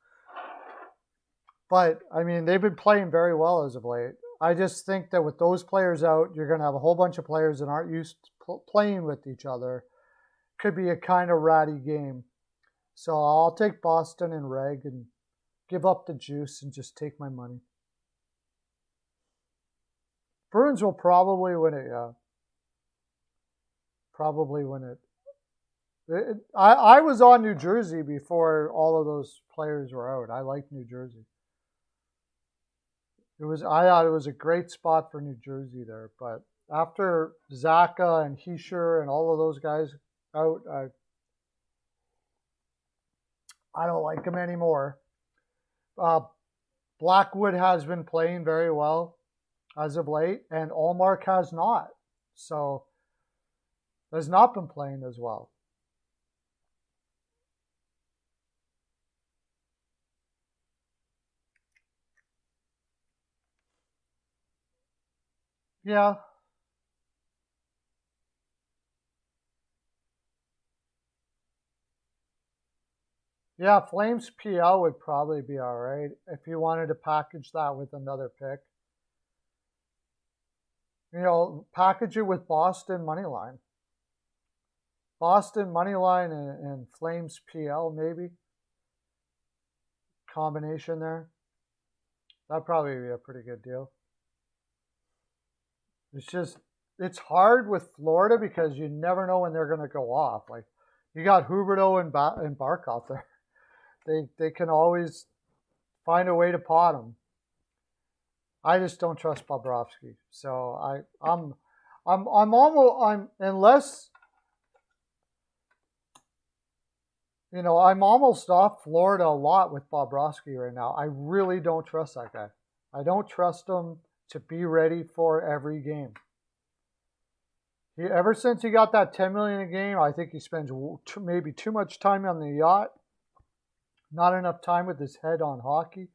But I mean, they've been playing very well as of late. I just think that with those players out, you're going to have a whole bunch of players that aren't used to playing with each other. Could be a kind of ratty game. So I'll take Boston and reg and give up the juice and just take my money. Bruins will probably win it, yeah. Probably win it. I was on New Jersey before all of those players were out. I liked New Jersey. I thought it was a great spot for New Jersey there, but after Zacha and Hischier and all of those guys out, I don't like them anymore. Blackwood has been playing very well as of late, and Allmark has not. So has not been playing as well. Yeah. Yeah, Flames PL would probably be all right if you wanted to package that with another pick. You know, package it with Boston money line. Boston money line and Flames PL maybe. Combination there. That'd probably be a pretty good deal. It's hard with Florida because you never know when they're going to go off. Like you got Huberto and Barkov there. They can always find a way to pot them. I just don't trust Bobrovsky. So I'm unless I'm almost off Florida a lot with Bobrovsky right now. I really don't trust that guy. I don't trust him to be ready for every game. Ever since he got that $10 million a game, I think he spends maybe too much time on the yacht, not enough time with his head on hockey.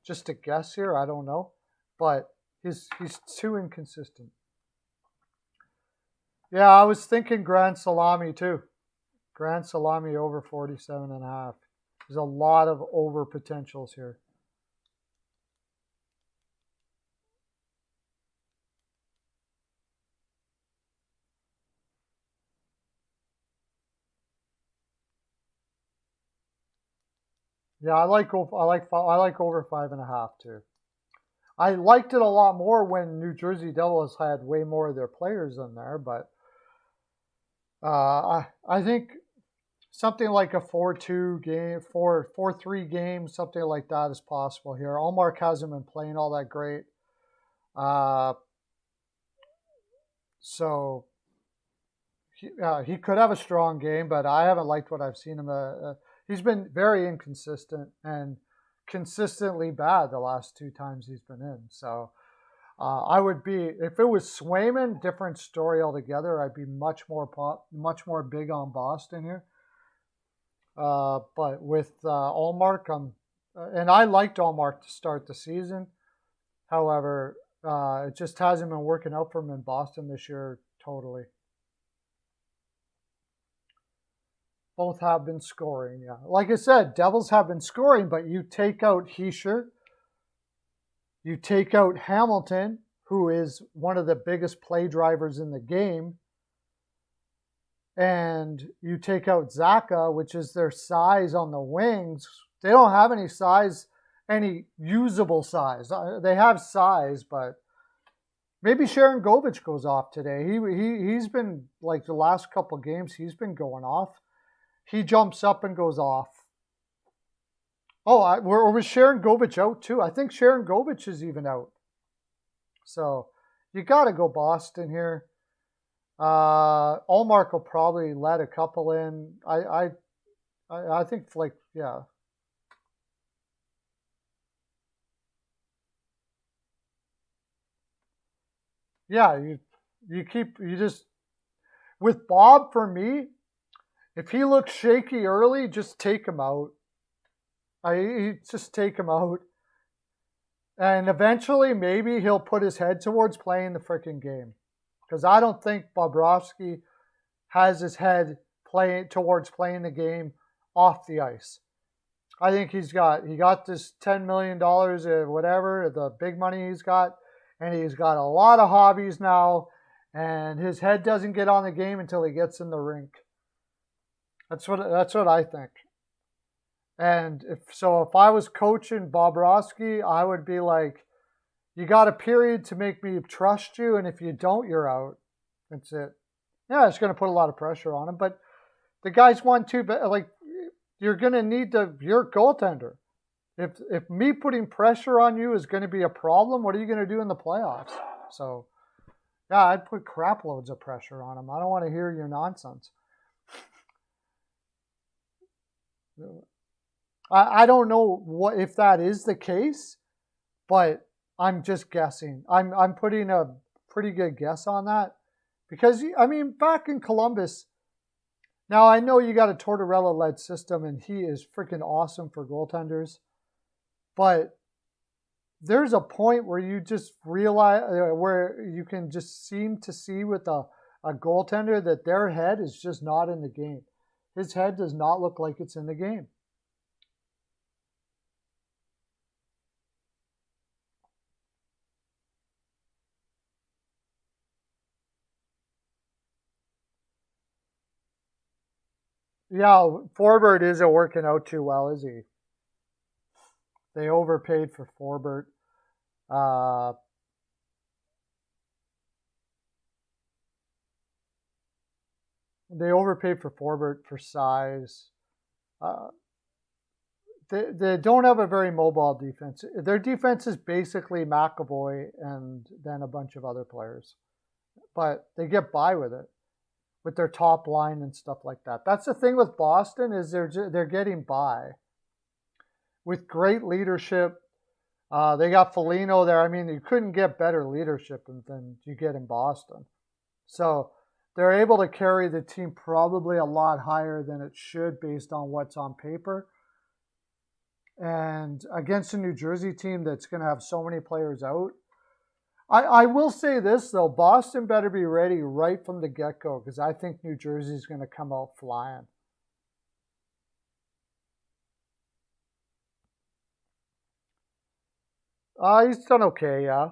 Just a guess here, I don't know, but he's too inconsistent. Yeah, I was thinking Grand Salami too. Grand Salami over 47.5. There's a lot of over potentials here. Yeah, I like over 5.5 too. I liked it a lot more when New Jersey Devils had way more of their players in there, but I think something like a 4-2 game, 4-3 game, something like that is possible here. Allmark hasn't been playing all that great. So he could have a strong game, but I haven't liked what I've seen him. He's been very inconsistent and consistently bad the last 2 times he's been in. So I would be, if it was Swayman, different story altogether. I'd be much more big on Boston here. But with Allmark, and I liked Allmark to start the season. However, it just hasn't been working out for him in Boston this year totally. Both have been scoring, yeah. Like I said, Devils have been scoring, but you take out Hischier, you take out Hamilton, who is one of the biggest play drivers in the game, and you take out Zaka, which is their size on the wings. They don't have any size, any usable size. They have size, but maybe Sharon Govich goes off today. He's been, like the last couple games, he's been going off. He jumps up and goes off. Oh, or was Sharon Govich out too? I think Sharon Govich is even out. So you got to go Boston here. Allmark will probably let a couple in. I think yeah. Yeah, you just with Bob, for me, if he looks shaky early, just take him out. Just take him out. And eventually, maybe he'll put his head towards playing the freaking game. Because I don't think Bobrovsky has his head towards playing the game off the ice. I think he got this $10 million or whatever, the big money he's got, and he's got a lot of hobbies now, and his head doesn't get on the game until he gets in the rink. That's what I think. And if I was coaching Bobrovsky, I would be like, you got a period to make me trust you, and if you don't, you're out. That's it. Yeah, it's going to put a lot of pressure on him, but the guy's won 2, like, you're going to need your goaltender. If me putting pressure on you is going to be a problem, what are you going to do in the playoffs? So, yeah, I'd put crap loads of pressure on him. I don't want to hear your nonsense. I don't know if that is the case, but I'm just guessing. I'm putting a pretty good guess on that because, I mean, back in Columbus, now I know you got a Tortorella-led system and he is freaking awesome for goaltenders, but there's a point where you just realize, where you can just seem to see with a goaltender that their head is just not in the game. His head does not look like it's in the game. Yeah, Forbert isn't working out too well, is he? They overpaid for Forbert. They overpaid for Forbert for size. They don't have a very mobile defense. Their defense is basically McAvoy and then a bunch of other players. But they get by with it. with their top line and stuff like that. That's the thing with Boston is they're getting by with great leadership. They got Foligno there. I mean, you couldn't get better leadership than you get in Boston. So they're able to carry the team probably a lot higher than it should based on what's on paper. And against a New Jersey team that's going to have so many players out, I will say this, though. Boston better be ready right from the get-go because I think New Jersey is going to come out flying. He's done okay, yeah.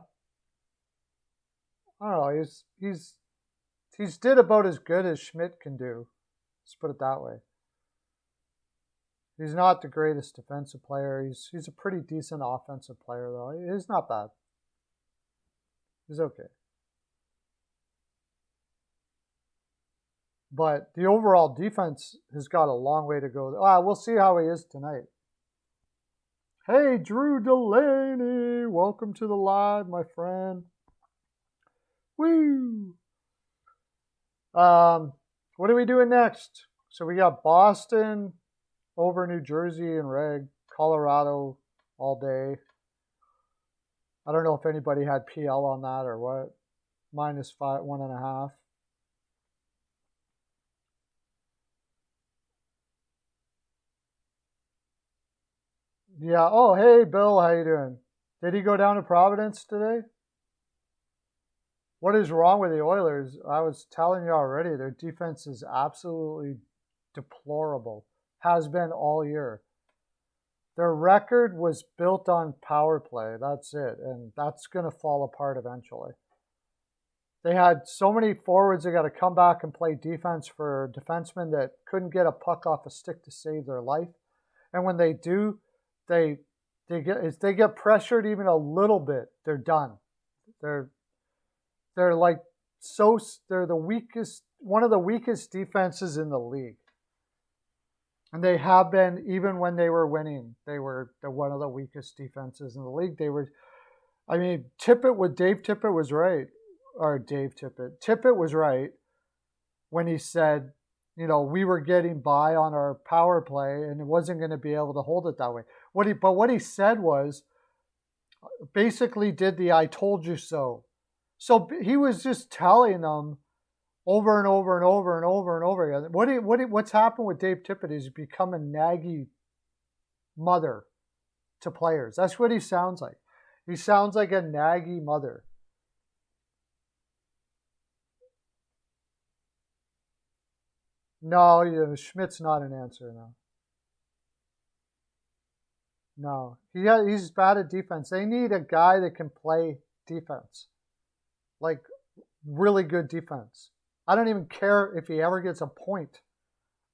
I don't know. He's did about as good as Schmidt can do. Let's put it that way. He's not the greatest defensive player. He's a pretty decent offensive player, though. He's not bad. He's okay. But the overall defense has got a long way to go. We'll see how he is tonight. Hey, Drew Delaney. Welcome to the live, my friend. Woo! What are we doing next? So we got Boston over New Jersey and reg, Colorado all day. I don't know if anybody had PL on that or what. -5, 1.5. Yeah. Oh, hey, Bill. How you doing? Did he go down to Providence today? What is wrong with the Oilers? I was telling you already, their defense is absolutely deplorable. Has been all year. Their record was built on power play. That's it. And that's going to fall apart eventually. They had so many forwards that got to come back and play defense for defensemen that couldn't get a puck off a stick to save their life. And when they do, they get pressured even a little bit, they're done. They're the weakest, one of the weakest defenses in the league. And they have been, even when they were winning, they're one of the weakest defenses in the league. Tippett was right. Tippett was right when he said, we were getting by on our power play and it wasn't going to be able to hold it that way. What he said was, basically did the I told you so. So he was just telling them over and over and over and over and over again. What's happened with Dave Tippett is he's become a naggy mother to players. That's what he sounds like. He sounds like a naggy mother. No, Schmidt's not an answer now. No, he's bad at defense. They need a guy that can play defense, like really good defense. I don't even care if he ever gets a point.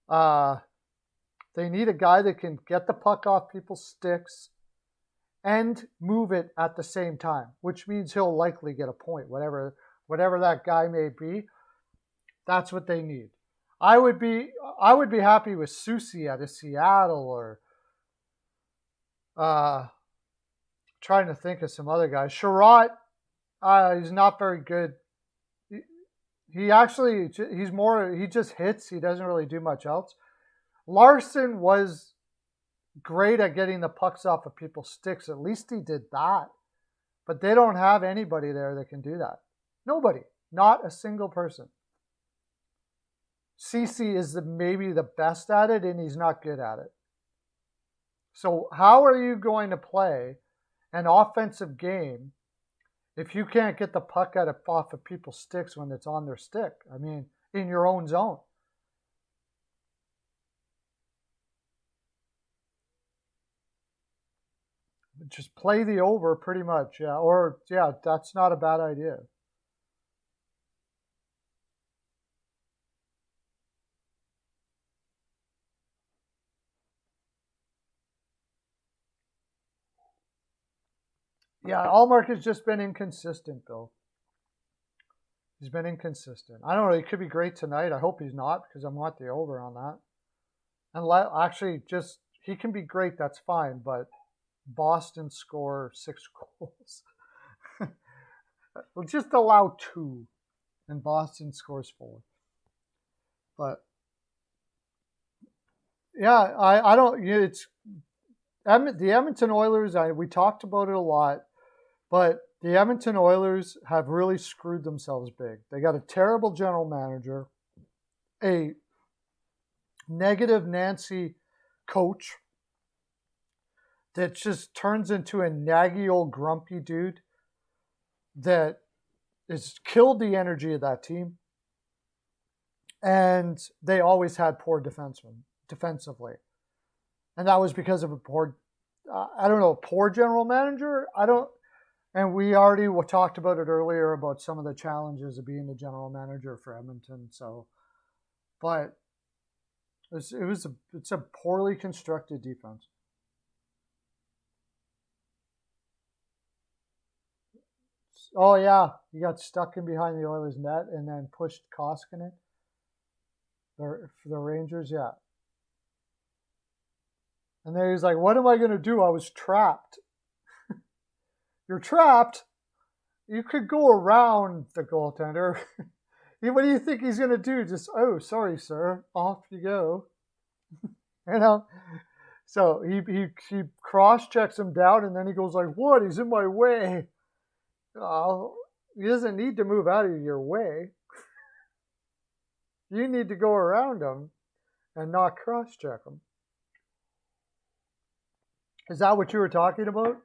They need a guy that can get the puck off people's sticks and move it at the same time, which means he'll likely get a point, whatever that guy may be. That's what they need. I would be happy with Susie out of Seattle or trying to think of some other guys. Sherratt, he's not very good. He just hits. He doesn't really do much else. Larson was great at getting the pucks off of people's sticks. At least he did that. But they don't have anybody there that can do that. Nobody. Not a single person. CC is maybe the best at it, and he's not good at it. So how are you going to play an offensive game if you can't get the puck off of people's sticks when it's on their stick? I mean, in your own zone. Just play the over pretty much, yeah. Or, yeah, that's not a bad idea. Yeah, Allmark has just been inconsistent, Bill. He's been inconsistent. I don't know. He could be great tonight. I hope he's not because I want the over on that. And he can be great. That's fine. But Boston score 6 goals. We'll just allow 2, and Boston scores 4. But yeah, I don't. It's the Edmonton Oilers. We talked about it a lot, but the Edmonton Oilers have really screwed themselves big. They got a terrible general manager, a negative Nancy coach that just turns into a naggy old grumpy dude that has killed the energy of that team. And they always had poor defensemen defensively. And that was because of a poor, poor general manager. And we already talked about it earlier about some of the challenges of being the general manager for Edmonton. So, but it's a poorly constructed defense. Oh yeah, he got stuck in behind the Oilers net and then pushed Koskinen. For the Rangers, yeah. And then he's like, "What am I going to do? I was trapped." You're trapped. You could go around the goaltender. What do you think he's going to do? Just, oh, sorry, sir. Off you go. You know? So he cross-checks him down, and then he goes like, what? He's in my way. He doesn't need to move out of your way. You need to go around him and not cross-check him. Is that what you were talking about?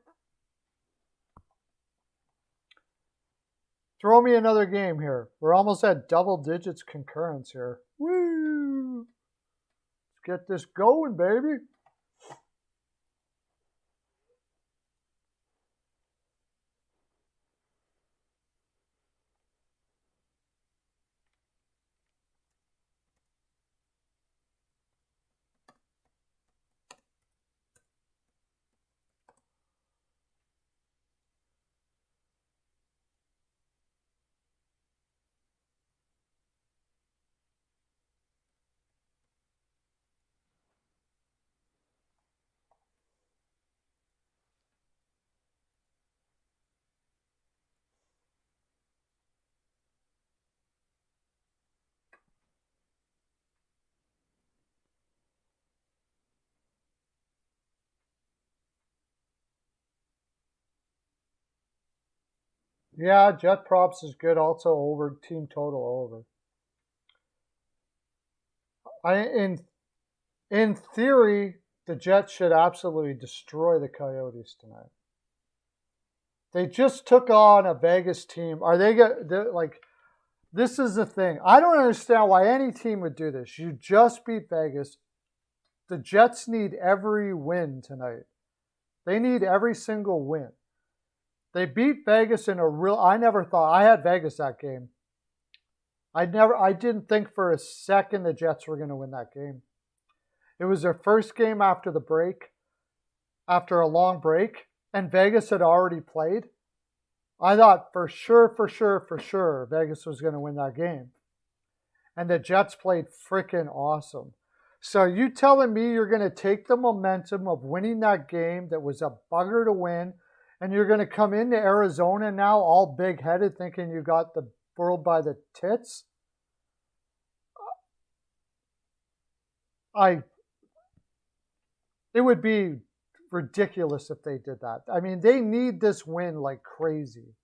Throw me another game here. We're almost at double digits concurrence here. Woo! Let's get this going, baby. Yeah, Jet props is good. Also over team total over. In theory, the Jets should absolutely destroy the Coyotes tonight. They just took on a Vegas team. Are they like? This is the thing. I don't understand why any team would do this. You just beat Vegas. The Jets need every win tonight. They need every single win. They beat Vegas in a real. I never thought I had Vegas that game. I didn't think for a second the Jets were going to win that game. It was their first game after the break, after a long break, and Vegas had already played. I thought for sure, Vegas was going to win that game. And the Jets played freaking awesome. So you telling me you're going to take the momentum of winning that game that was a bugger to win, and you're going to come into Arizona now all big-headed thinking you got the world by the tits? It would be ridiculous if they did that. I mean, they need this win like crazy.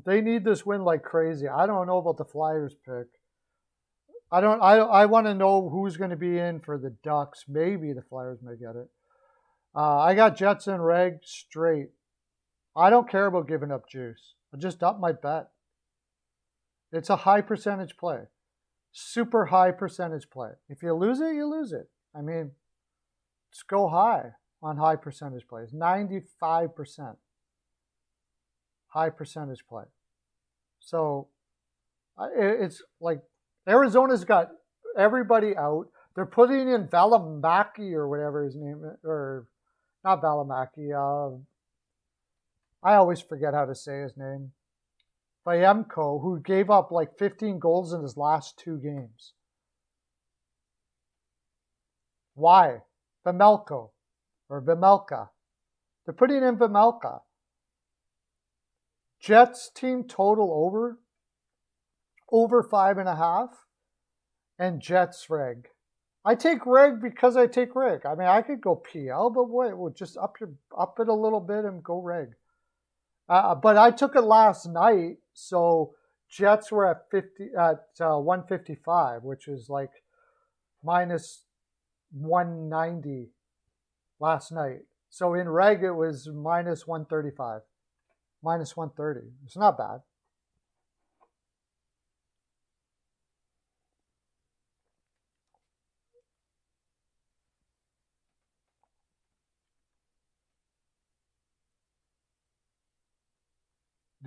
They need this win like crazy. I don't know about the Flyers pick. I want to know who's going to be in for the Ducks. Maybe the Flyers may get it. I got Jets and Reg straight. I don't care about giving up juice. I just up my bet. It's a high percentage play. Super high percentage play. If you lose it, you lose it. I mean, let's go high on high percentage plays. 95%. High percentage play. So it's like Arizona's got everybody out. They're putting in Valimaki or whatever his name is, or not Valimaki. I always forget how to say his name. Vyemko, who gave up like 15 goals in his last 2 games. Why? Vimelka. They're putting in Vimelka. Jets team total over 5.5, and Jets reg. I take reg because I take reg. I mean, I could go PL, but what? We'll just up it a little bit and go reg. But I took it last night, so Jets were at 155, which is like minus 190 last night. So in reg, it was minus 135, minus 130. It's not bad.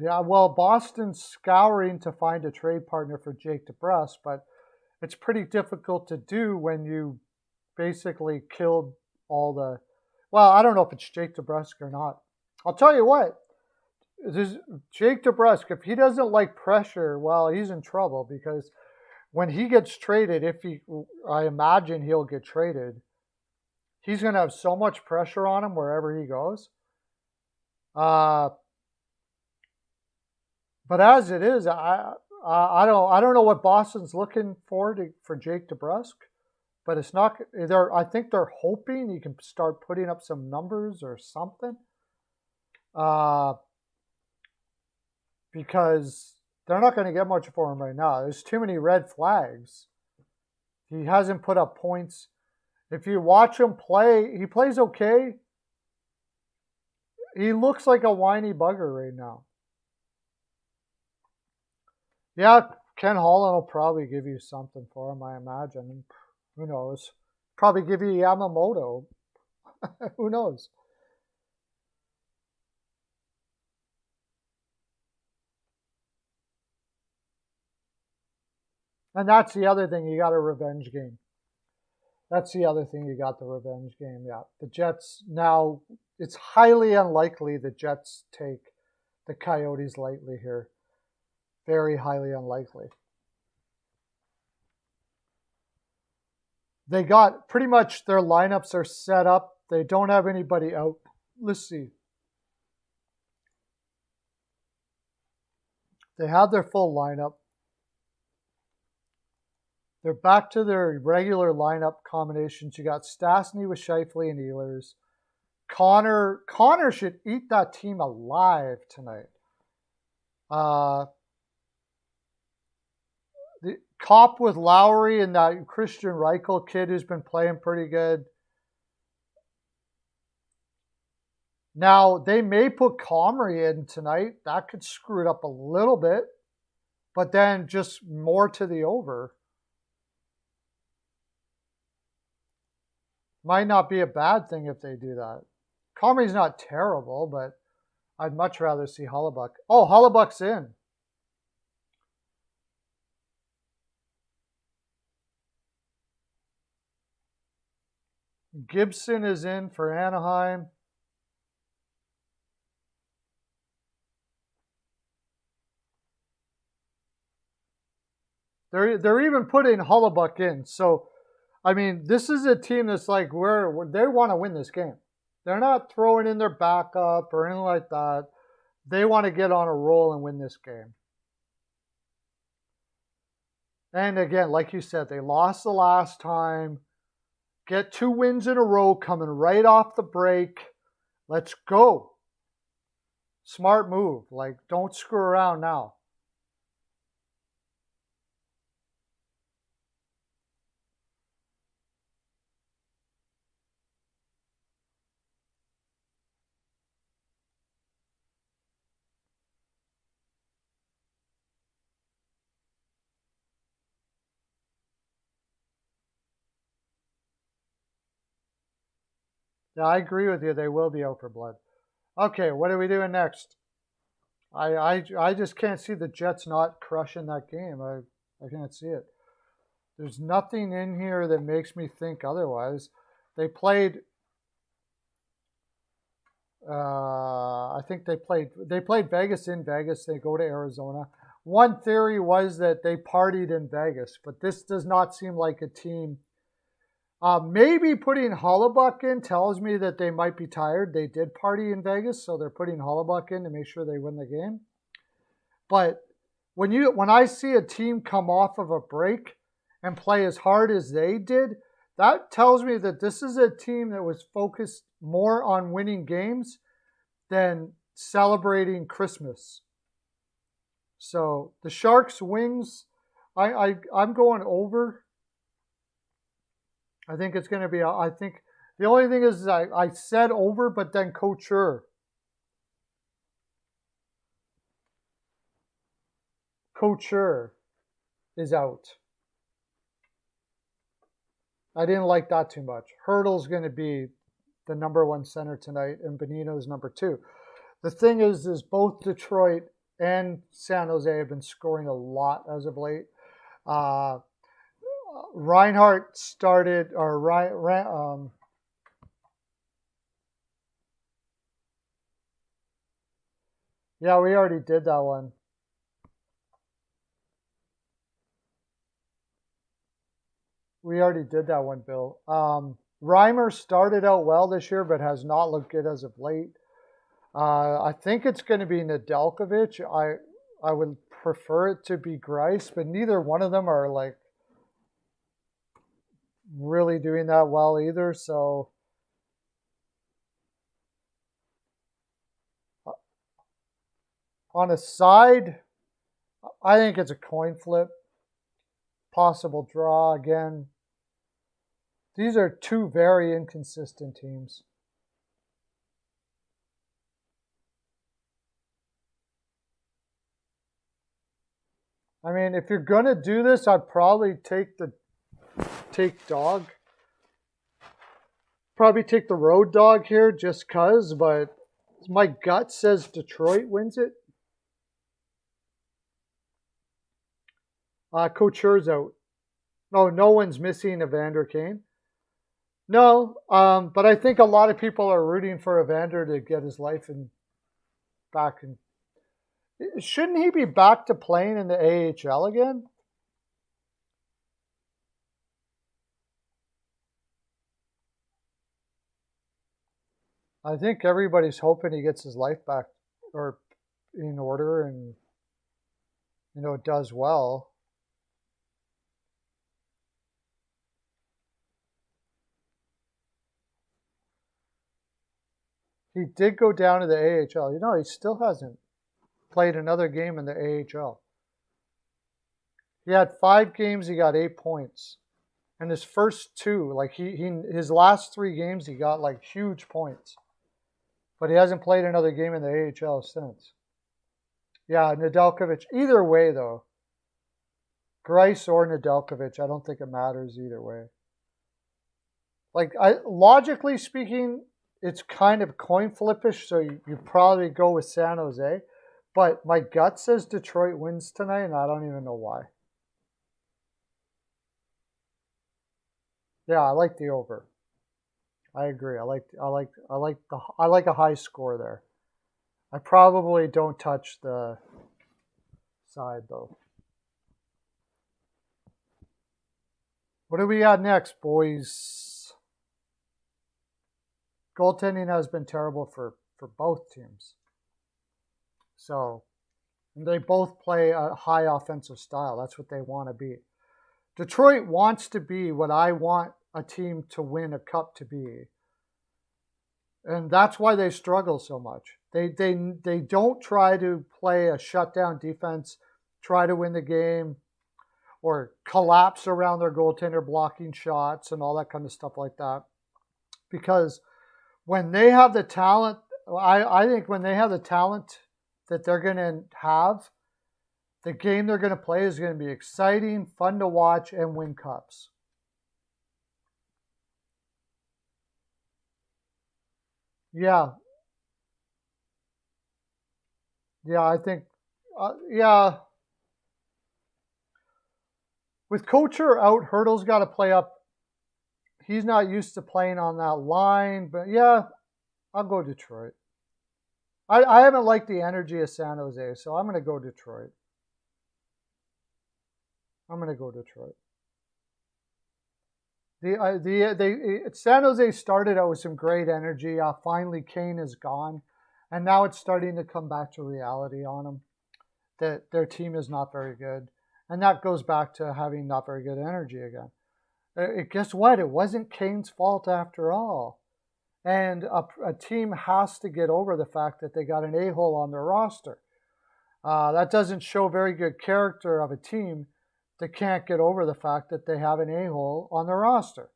Yeah, well, Boston's scouring to find a trade partner for Jake DeBrusk, but it's pretty difficult to do when you basically killed all the. Well, I don't know if it's Jake DeBrusk or not. I'll tell you what. Jake DeBrusk, if he doesn't like pressure, well, he's in trouble because when he gets traded, I imagine he'll get traded, he's going to have so much pressure on him wherever he goes. But as it is, I don't know what Boston's looking for Jake DeBrusk, but it's not. I think they're hoping he can start putting up some numbers or something, because they're not going to get much for him right now. There's too many red flags. He hasn't put up points. If you watch him play, he plays okay. He looks like a whiny bugger right now. Yeah, Ken Holland will probably give you something for him, I imagine. Who knows? Probably give you Yamamoto. Who knows? And that's the other thing. You got a revenge game. That's the other thing. You got the revenge game. Yeah. The Jets, now, it's highly unlikely the Jets take the Coyotes lightly here. Very highly unlikely. They got pretty much their lineups are set up. They don't have anybody out. Let's see. They have their full lineup. They're back to their regular lineup combinations. You got Stastny with Scheifele and Ehlers. Connor should eat that team alive tonight. The Cop with Lowry and that Christian Reichel kid who's been playing pretty good. Now, they may put Comrie in tonight. That could screw it up a little bit. But then just more to the over. Might not be a bad thing if they do that. Comrie's not terrible, but I'd much rather see Hellebuyck. Oh, Hellebuck's in. Gibson is in for Anaheim. They're even putting Hellebuyck in. So, I mean, this is a team that's like where they want to win this game. They're not throwing in their backup or anything like that. They want to get on a roll and win this game. And again, like you said, they lost the last time. Get 2 wins in a row coming right off the break. Let's go. Smart move. Like, don't screw around now. Yeah, I agree with you. They will be out for blood. Okay, what are we doing next? I just can't see the Jets not crushing that game. I can't see it. There's nothing in here that makes me think otherwise. They played. I think they played Vegas in Vegas. They go to Arizona. One theory was that they partied in Vegas, but this does not seem like a team. Maybe putting Hellebuyck in tells me that they might be tired. They did party in Vegas, so they're putting Hellebuyck in to make sure they win the game. But when I see a team come off of a break and play as hard as they did, that tells me that this is a team that was focused more on winning games than celebrating Christmas. So the Sharks Wings, I'm going over. I think it's going to be. I think the only thing is I said over, but then Couture is out. I didn't like that too much. Hurdle's going to be the number one center tonight, and Bonino's number two. The thing is both Detroit and San Jose have been scoring a lot as of late. Reinhart started, yeah, we already did that one. We already did that one, Bill. Reimer started out well this year, but has not looked good as of late. I think it's going to be Nedeljkovic. I would prefer it to be Grice, but neither one of them are like really doing that well either. So on a side, I think it's a coin flip. Possible draw again. These are two very inconsistent teams. I mean, if you're going to do this, I'd probably take dog. Probably take the road dog here just because, but my gut says Detroit wins it. Couture's out. No one's missing Evander Kane. No, but I think a lot of people are rooting for Evander to get his life back. Shouldn't he be back to playing in the AHL again? I think everybody's hoping he gets his life back or in order and does well. He did go down to the AHL. He still hasn't played another game in the AHL. He had 5 games, he got 8 points. And his first 2, like his last 3 games, he got like huge points. But he hasn't played another game in the AHL since. Yeah, Nedeljkovic. Either way, though, Grice or Nedeljkovic, I don't think it matters either way. Like, logically speaking, it's kind of coin flippish, so you probably go with San Jose. But my gut says Detroit wins tonight, and I don't even know why. Yeah, I like the over. I agree. I like a high score there. I probably don't touch the side though. What do we got next, boys? Goaltending has been terrible for both teams. So, and they both play a high offensive style. That's what they want to be. Detroit wants to be what I want a team to win a cup to be. And that's why they struggle so much. They don't try to play a shutdown defense, try to win the game, or collapse around their goaltender blocking shots and all that kind of stuff like that. Because when they have the talent, I think when they have the talent that they're going to have, the game they're going to play is going to be exciting, fun to watch, and win cups. Yeah. Yeah, I think, yeah. With Couture out, Hurdle's got to play up. He's not used to playing on that line, but yeah, I'll go Detroit. I haven't liked the energy of San Jose, so I'm going to go Detroit. San Jose started out with some great energy. Finally, Kane is gone, and now it's starting to come back to reality on them. that their team is not very good. And that goes back to having not very good energy again. Guess what? It wasn't Kane's fault after all. And a team has to get over the fact that they got an a-hole on their roster. That doesn't show very good character of a team that can't get over the fact that they have an a-hole on their roster.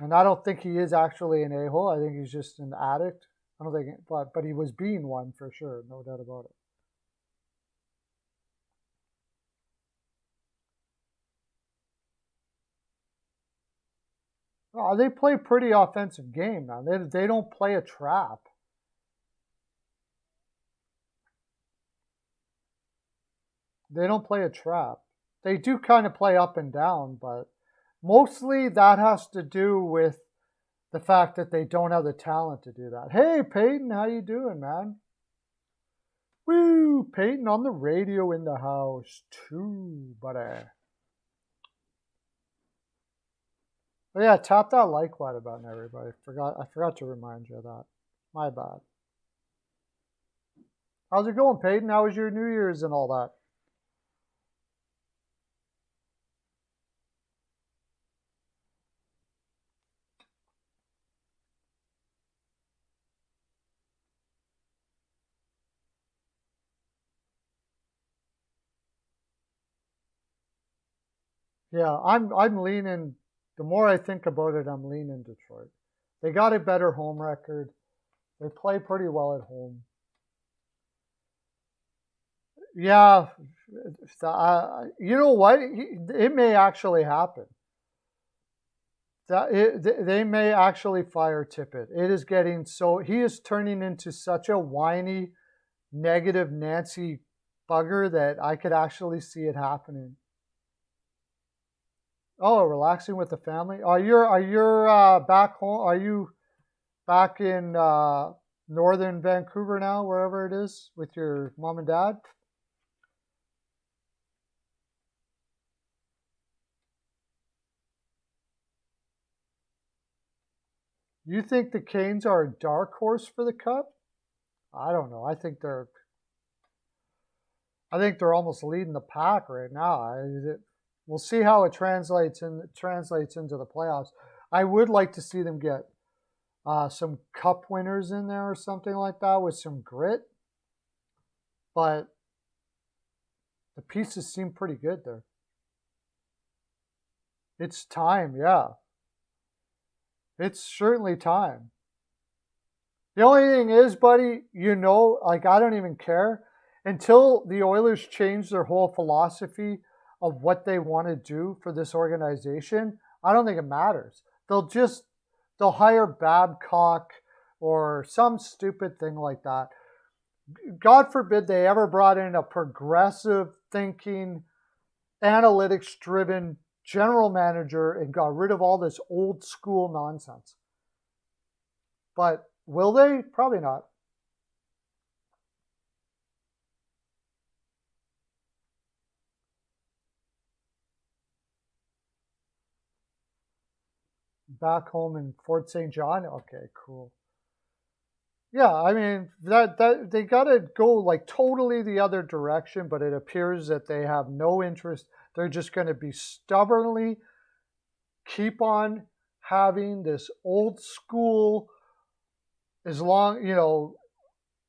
And I don't think he is actually an a-hole. I think he's just an addict. I don't think, but he was being one for sure, no doubt about it. They play pretty offensive game now. They don't play a trap. They don't play a trap. They do kind of play up and down, but mostly that has to do with the fact that they don't have the talent to do that. Hey, Peyton, how you doing, man? Woo, Peyton on the radio in the house too, buddy. But yeah, tap that like button, everybody. I forgot to remind you of that. My bad. How's it going, Peyton? How was your New Year's and all that? Yeah, I'm leaning. The more I think about it, I'm leaning Detroit. They got a better home record. They play pretty well at home. Yeah, you know what? It may actually happen. They may actually fire Tippett. It is getting so he is turning into such a whiny, negative Nancy bugger that I could actually see it happening. Oh, relaxing with the family. Are you back home? Are you back in northern Vancouver now, wherever it is, with your mom and dad? You think the Canes are a dark horse for the Cup? I don't know. I think they're almost leading the pack right now. We'll see how it translates into the playoffs. I would like to see them get some Cup winners in there or something like that with some grit, but the pieces seem pretty good there. It's time, yeah. It's certainly time. The only thing is, buddy, like I don't even care until the Oilers change their whole philosophy of what they want to do for this organization. I don't think it matters. They'll hire Babcock or some stupid thing like that. God forbid they ever brought in a progressive thinking, analytics driven general manager and got rid of all this old school nonsense. But will they? Probably not. Back home in Fort St. John? Okay, cool. Yeah, I mean that they gotta go like totally the other direction, but it appears that they have no interest. They're just gonna be stubbornly keep on having this old school, as long,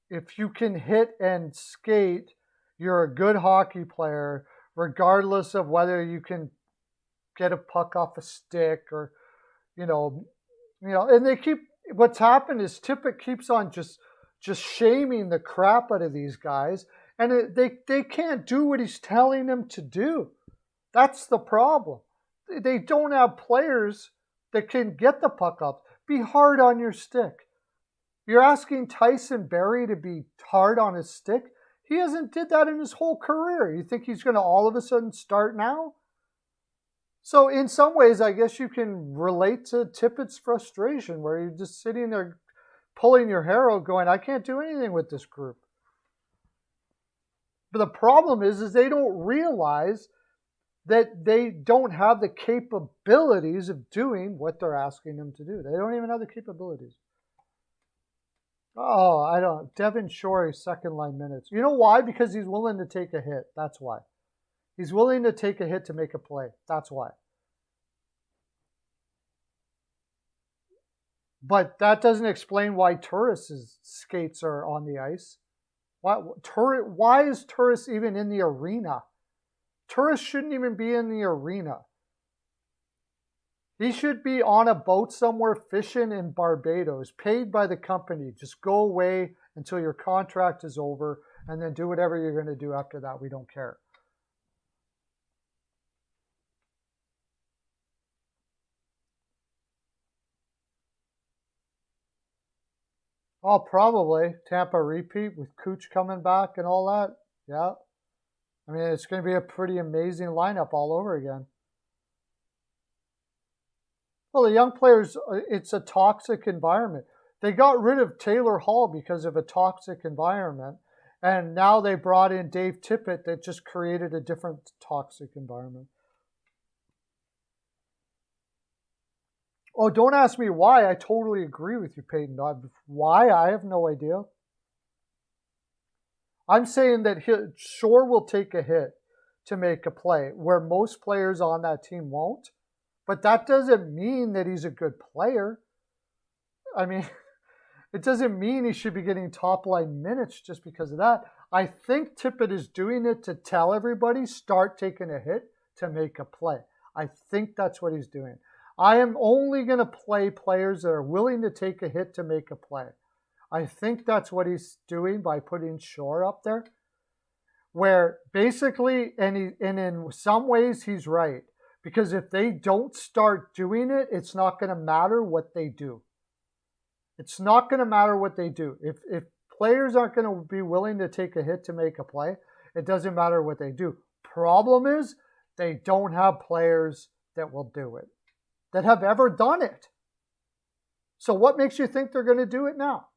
if you can hit and skate, you're a good hockey player, regardless of whether you can get a puck off a stick or, and they keep, what's happened is Tippett keeps on just shaming the crap out of these guys, and they can't do what he's telling them to do. That's the problem. They don't have players that can get the puck up. Be hard on your stick. You're asking Tyson Barrie to be hard on his stick? He hasn't did that in his whole career. You think he's going to all of a sudden start now? So in some ways, I guess you can relate to Tippett's frustration where you're just sitting there pulling your hair out going, I can't do anything with this group. But the problem is they don't realize that they don't have the capabilities of doing what they're asking them to do. They don't even have the capabilities. Oh, I don't. Devin Shore, second line minutes. You know why? Because he's willing to take a hit. That's why. He's willing to take a hit to make a play. That's why. But that doesn't explain why Turris's skates are on the ice. Why is Turris even in the arena? Turris shouldn't even be in the arena. He should be on a boat somewhere fishing in Barbados, paid by the company. Just go away until your contract is over and then do whatever you're going to do after that. We don't care. Oh, probably. Tampa repeat with Cooch coming back and all that. Yeah. I mean, it's going to be a pretty amazing lineup all over again. Well, the young players, it's a toxic environment. They got rid of Taylor Hall because of a toxic environment. And now they brought in Dave Tippett that just created a different toxic environment. Oh, don't ask me why. I totally agree with you, Peyton. Why? I have no idea. I'm saying that Shore will take a hit to make a play where most players on that team won't. But that doesn't mean that he's a good player. I mean, it doesn't mean he should be getting top line minutes just because of that. I think Tippett is doing it to tell everybody start taking a hit to make a play. I think that's what he's doing. I am only going to play players that are willing to take a hit to make a play. I think that's what he's doing by putting Shore up there. Where basically, and in some ways he's right. Because if they don't start doing it, it's not going to matter what they do. It's not going to matter what they do. If players aren't going to be willing to take a hit to make a play, it doesn't matter what they do. Problem is, they don't have players that will do it, that have ever done it. So what makes you think they're going to do it now?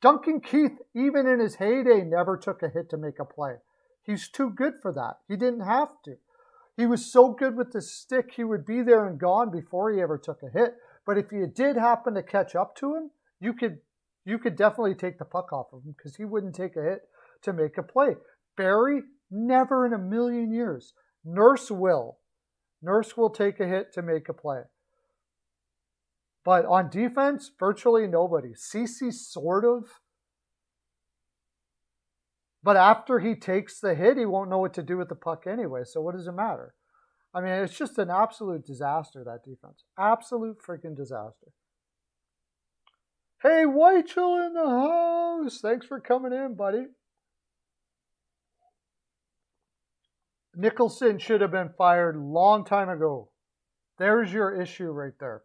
Duncan Keith, even in his heyday, never took a hit to make a play. He's too good for that. He didn't have to. He was so good with the stick, he would be there and gone before he ever took a hit. But if you did happen to catch up to him, you could definitely take the puck off of him because he wouldn't take a hit to make a play. Barry, never in a million years. Nurse will. Nurse will take a hit to make a play. But on defense, virtually nobody. Cece sort of. But after he takes the hit, he won't know what to do with the puck anyway. So what does it matter? I mean, it's just an absolute disaster, that defense. Absolute freaking disaster. Hey, Whitechel in the house. Thanks for coming in, buddy. Nicholson should have been fired a long time ago. There's your issue right there.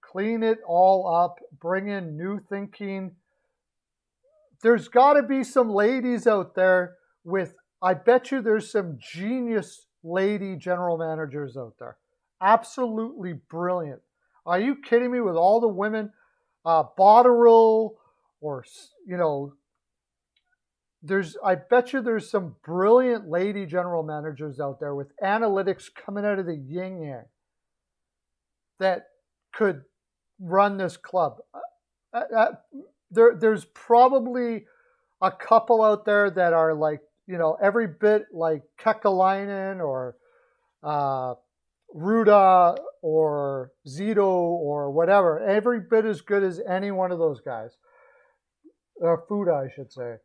Clean it all up. Bring in new thinking. There's got to be some ladies out there with, I bet you there's some genius lady general managers out there. Absolutely brilliant. Are you kidding me? With all the women, Botterill, or, you know, I bet you there's some brilliant lady general managers out there with analytics coming out of the yin yang that could run this club. There's probably a couple out there that are like, you know, every bit like Kekalainen or Ruda or Zito or whatever, every bit as good as any one of those guys. Or Fuda, I should say.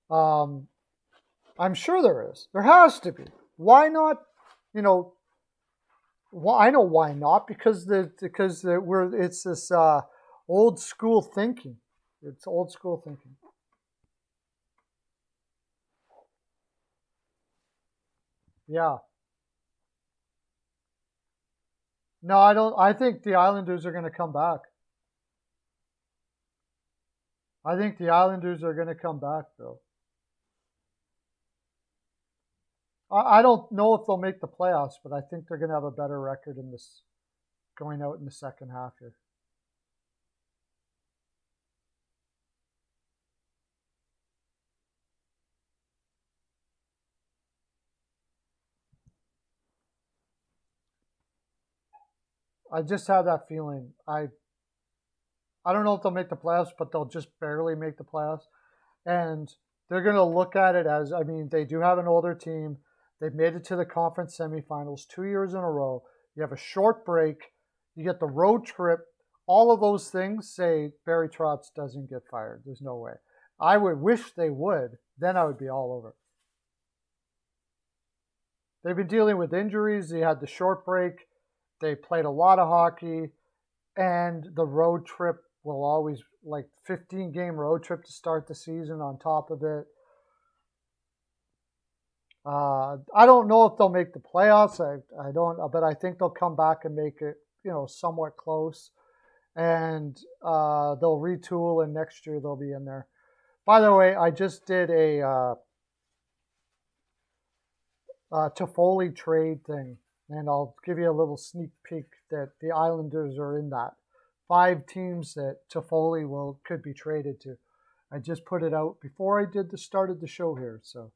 I'm sure there is. There has to be. Why not? You know, well, I know why not, because it's this old school thinking. It's old school thinking. Yeah. No, I don't. I think the Islanders are going to come back. I think the Islanders are going to come back, though. I don't know if they'll make the playoffs, but I think they're going to have a better record in this going out in the second half here. I just have that feeling. I don't know if they'll make the playoffs, but they'll just barely make the playoffs. And they're going to look at it as, I mean, they do have an older team. They've made it to the conference semifinals 2 years in a row. You have a short break. You get the road trip. All of those things say Barry Trotz doesn't get fired. There's no way. I would wish they would. Then I would be all over. They've been dealing with injuries. They had the short break. They played a lot of hockey. And the road trip will always, like 15-game road trip to start the season on top of it. I don't know if they'll make the playoffs. I don't, but I think they'll come back and make it, somewhat close. And they'll retool, and next year they'll be in there. By the way, I just did a Toffoli trade thing, and I'll give you a little sneak peek that the Islanders are in that. 5 teams that Toffoli could be traded to. I just put it out before I started the show here. So,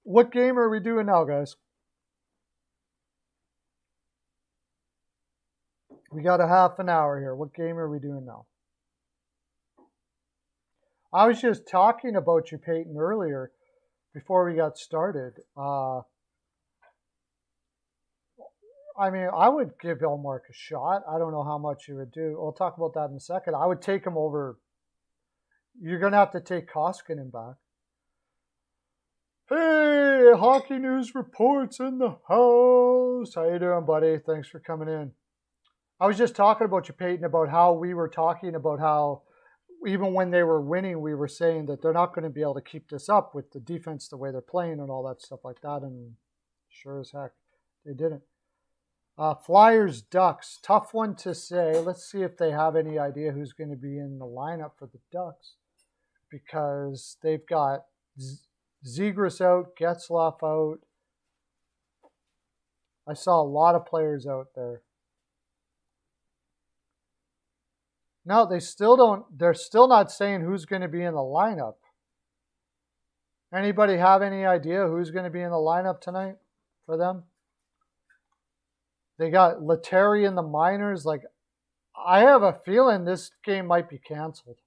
what game are we doing now, guys? We got a half an hour here. What game are we doing now? I was just talking about you, Peyton, earlier before we got started. I mean, I would give Elmark a shot. I don't know how much you would do. We'll talk about that in a second. I would take him over. You're going to have to take Koskinen back. Hey, Hockey News Reports in the house. How you doing, buddy? Thanks for coming in. I was just talking about you, Peyton, about how we were talking about how even when they were winning, we were saying that they're not going to be able to keep this up with the defense, the way they're playing and all that stuff like that. And sure as heck, they didn't. Flyers, Ducks. Tough one to say. Let's see if they have any idea who's going to be in the lineup for the Ducks. Because they've got Zegras out, Getzlaf out. I saw a lot of players out there. No, they still don't. They're still not saying who's going to be in the lineup. Anybody have any idea who's going to be in the lineup tonight for them? They got Letary in the minors. Like, I have a feeling this game might be canceled.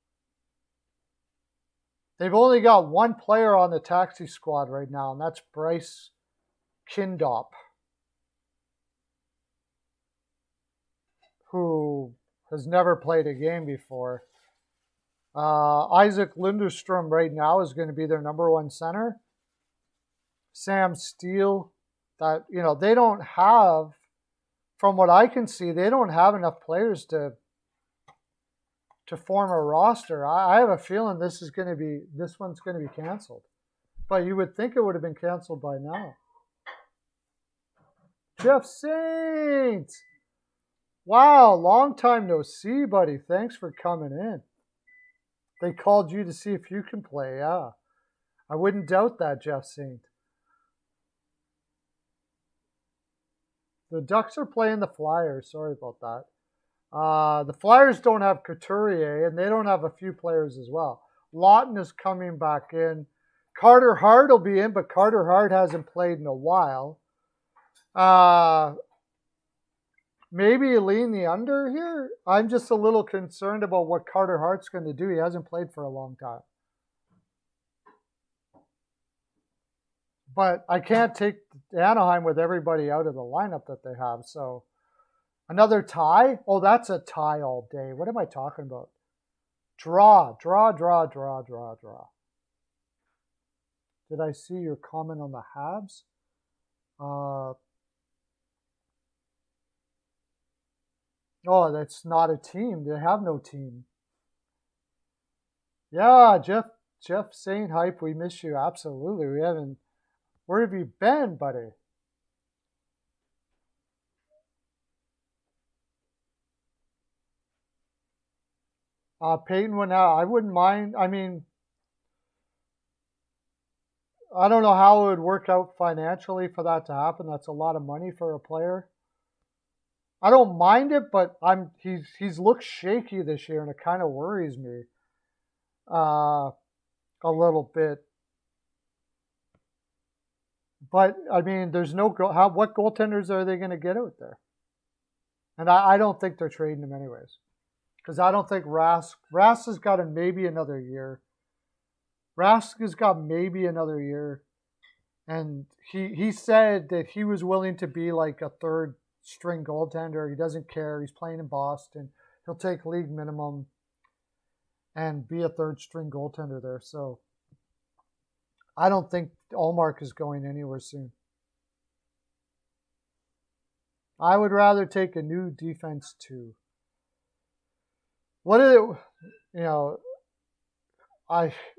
They've only got one player on the taxi squad right now, and that's Bryce Kindop, who has never played a game before. Isaac Lindstrom right now is going to be their number 1 center. Sam Steele, that, they don't have, from what I can see, they don't have enough players to form a roster. I have a feeling this one's going to be canceled. But you would think it would have been canceled by now. Jeff Saint! Wow, long time no see, buddy. Thanks for coming in. They called you to see if you can play, yeah. I wouldn't doubt that, Jeff Saint. The Ducks are playing the Flyers. Sorry about that. The Flyers don't have Couturier, and they don't have a few players as well. Lawton is coming back in. Carter Hart will be in, but Carter Hart hasn't played in a while. Maybe lean the under here. I'm just a little concerned about what Carter Hart's going to do. He hasn't played for a long time. But I can't take Anaheim with everybody out of the lineup that they have. So another tie? Oh, that's a tie all day. What am I talking about? Draw. Did I see your comment on the Habs? Oh, that's not a team. They have no team. Yeah, Jeff Saint Hype, we miss you. Absolutely. We haven't. Where have you been, buddy? Peyton went out. I wouldn't mind. I mean, I don't know how it would work out financially for that to happen. That's a lot of money for a player. I don't mind it, but he's looked shaky this year, and it kind of worries me a little bit. But I mean, there's no what goaltenders are they going to get out there? And I don't think they're trading him anyways, because I don't think Rask has got maybe another year. Rask has got maybe another year, and he said that he was willing to be like a third string goaltender. He doesn't care. He's playing in Boston. He'll take league minimum and be a third string goaltender there. So I don't think Allmark is going anywhere soon. I would rather take a new defense too. What are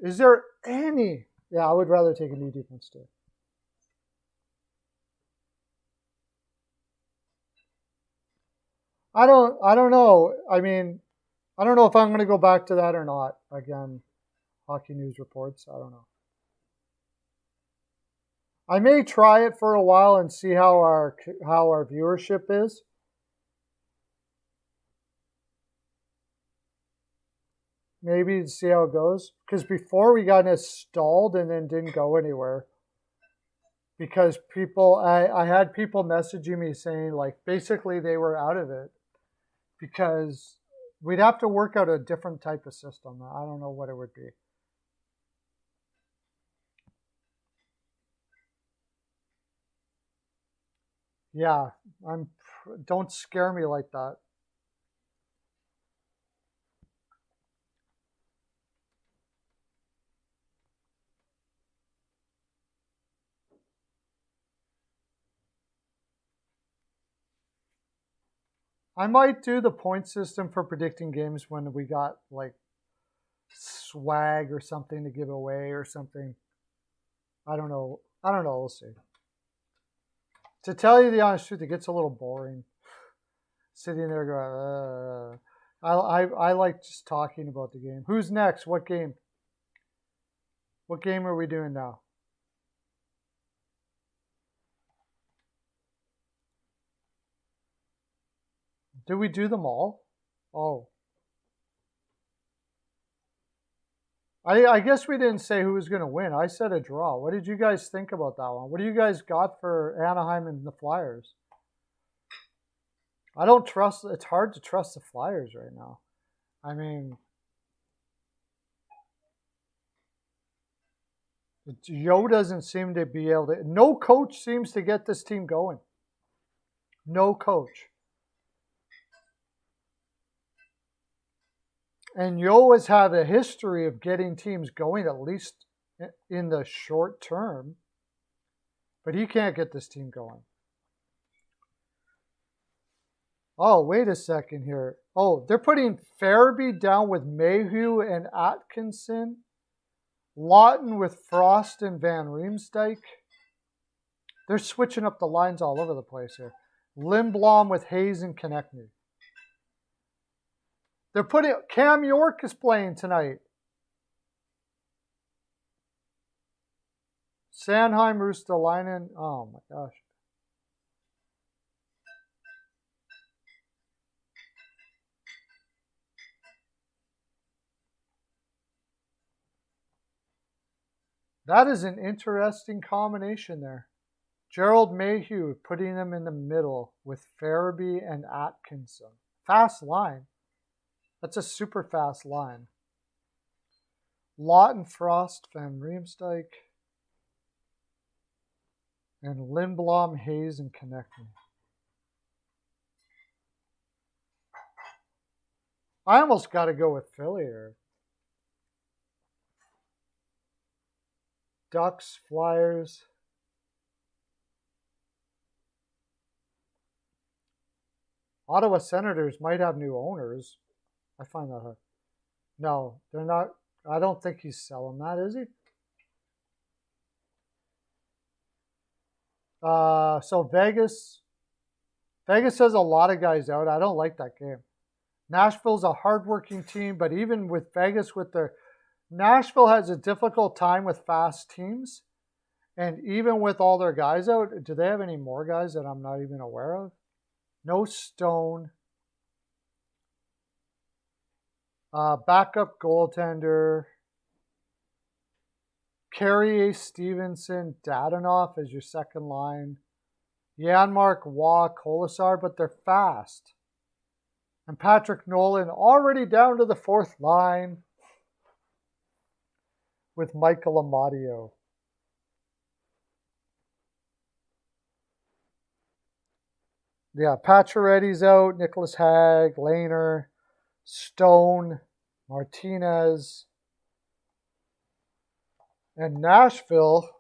is there any? Yeah, I would rather take a new defense too. I don't know. I mean, I don't know if I'm going to go back to that or not. Again, Hockey News reports. I don't know. I may try it for a while and see how our viewership is. Maybe see how it goes. Because before we got installed and then didn't go anywhere. Because I had people messaging me saying like basically they were out of it. Because we'd have to work out a different type of system. I don't know what it would be. Yeah, don't scare me like that. I might do the point system for predicting games when we got like swag or something to give away or something. I don't know. We'll see. To tell you the honest truth, it gets a little boring sitting there going. I like just talking about the game. Who's next? What game? What game are we doing now? Did we do them all? Oh. I guess we didn't say who was going to win. I said a draw. What did you guys think about that one? What do you guys got for Anaheim and the Flyers? I don't trust. It's hard to trust the Flyers right now. I mean, Joe doesn't seem to be able to. No coach seems to get this team going. No coach. And Yo has had a history of getting teams going, at least in the short term. But he can't get this team going. Oh, wait a second here. Oh, they're putting Farabee down with Mayhew and Atkinson. Lawton with Frost and Van Riemsdyk. They're switching up the lines all over the place here. Lindblom with Hayes and Konechny. They're putting Cam York is playing tonight. Sanheim, Ristolainen. Oh my gosh. That is an interesting combination there. Gerald Mayhew putting them in the middle with Farabee and Atkinson. Fast line. That's a super fast line. Lawton, Frost, Van Riemsdyk, and Lindblom, Hayes, and Konechny. I almost got to go with Philly here. Ducks, Flyers. Ottawa Senators might have new owners. I find that hard. No, they're not. I don't think he's selling that, is he? So Vegas has a lot of guys out. I don't like that game. Nashville's a hardworking team, but even with Vegas, Nashville has a difficult time with fast teams. And even with all their guys out, do they have any more guys that I'm not even aware of? No Stone. Backup goaltender. Carrier, Stevenson, Dadonov as your second line. Janmark, Waugh, Kolasar, but they're fast. And Patrick Nolan already down to the fourth line with Michael Amadio. Yeah, Pacioretty's out, Nicholas Hag, Lehner, Stone, Martinez. And Nashville,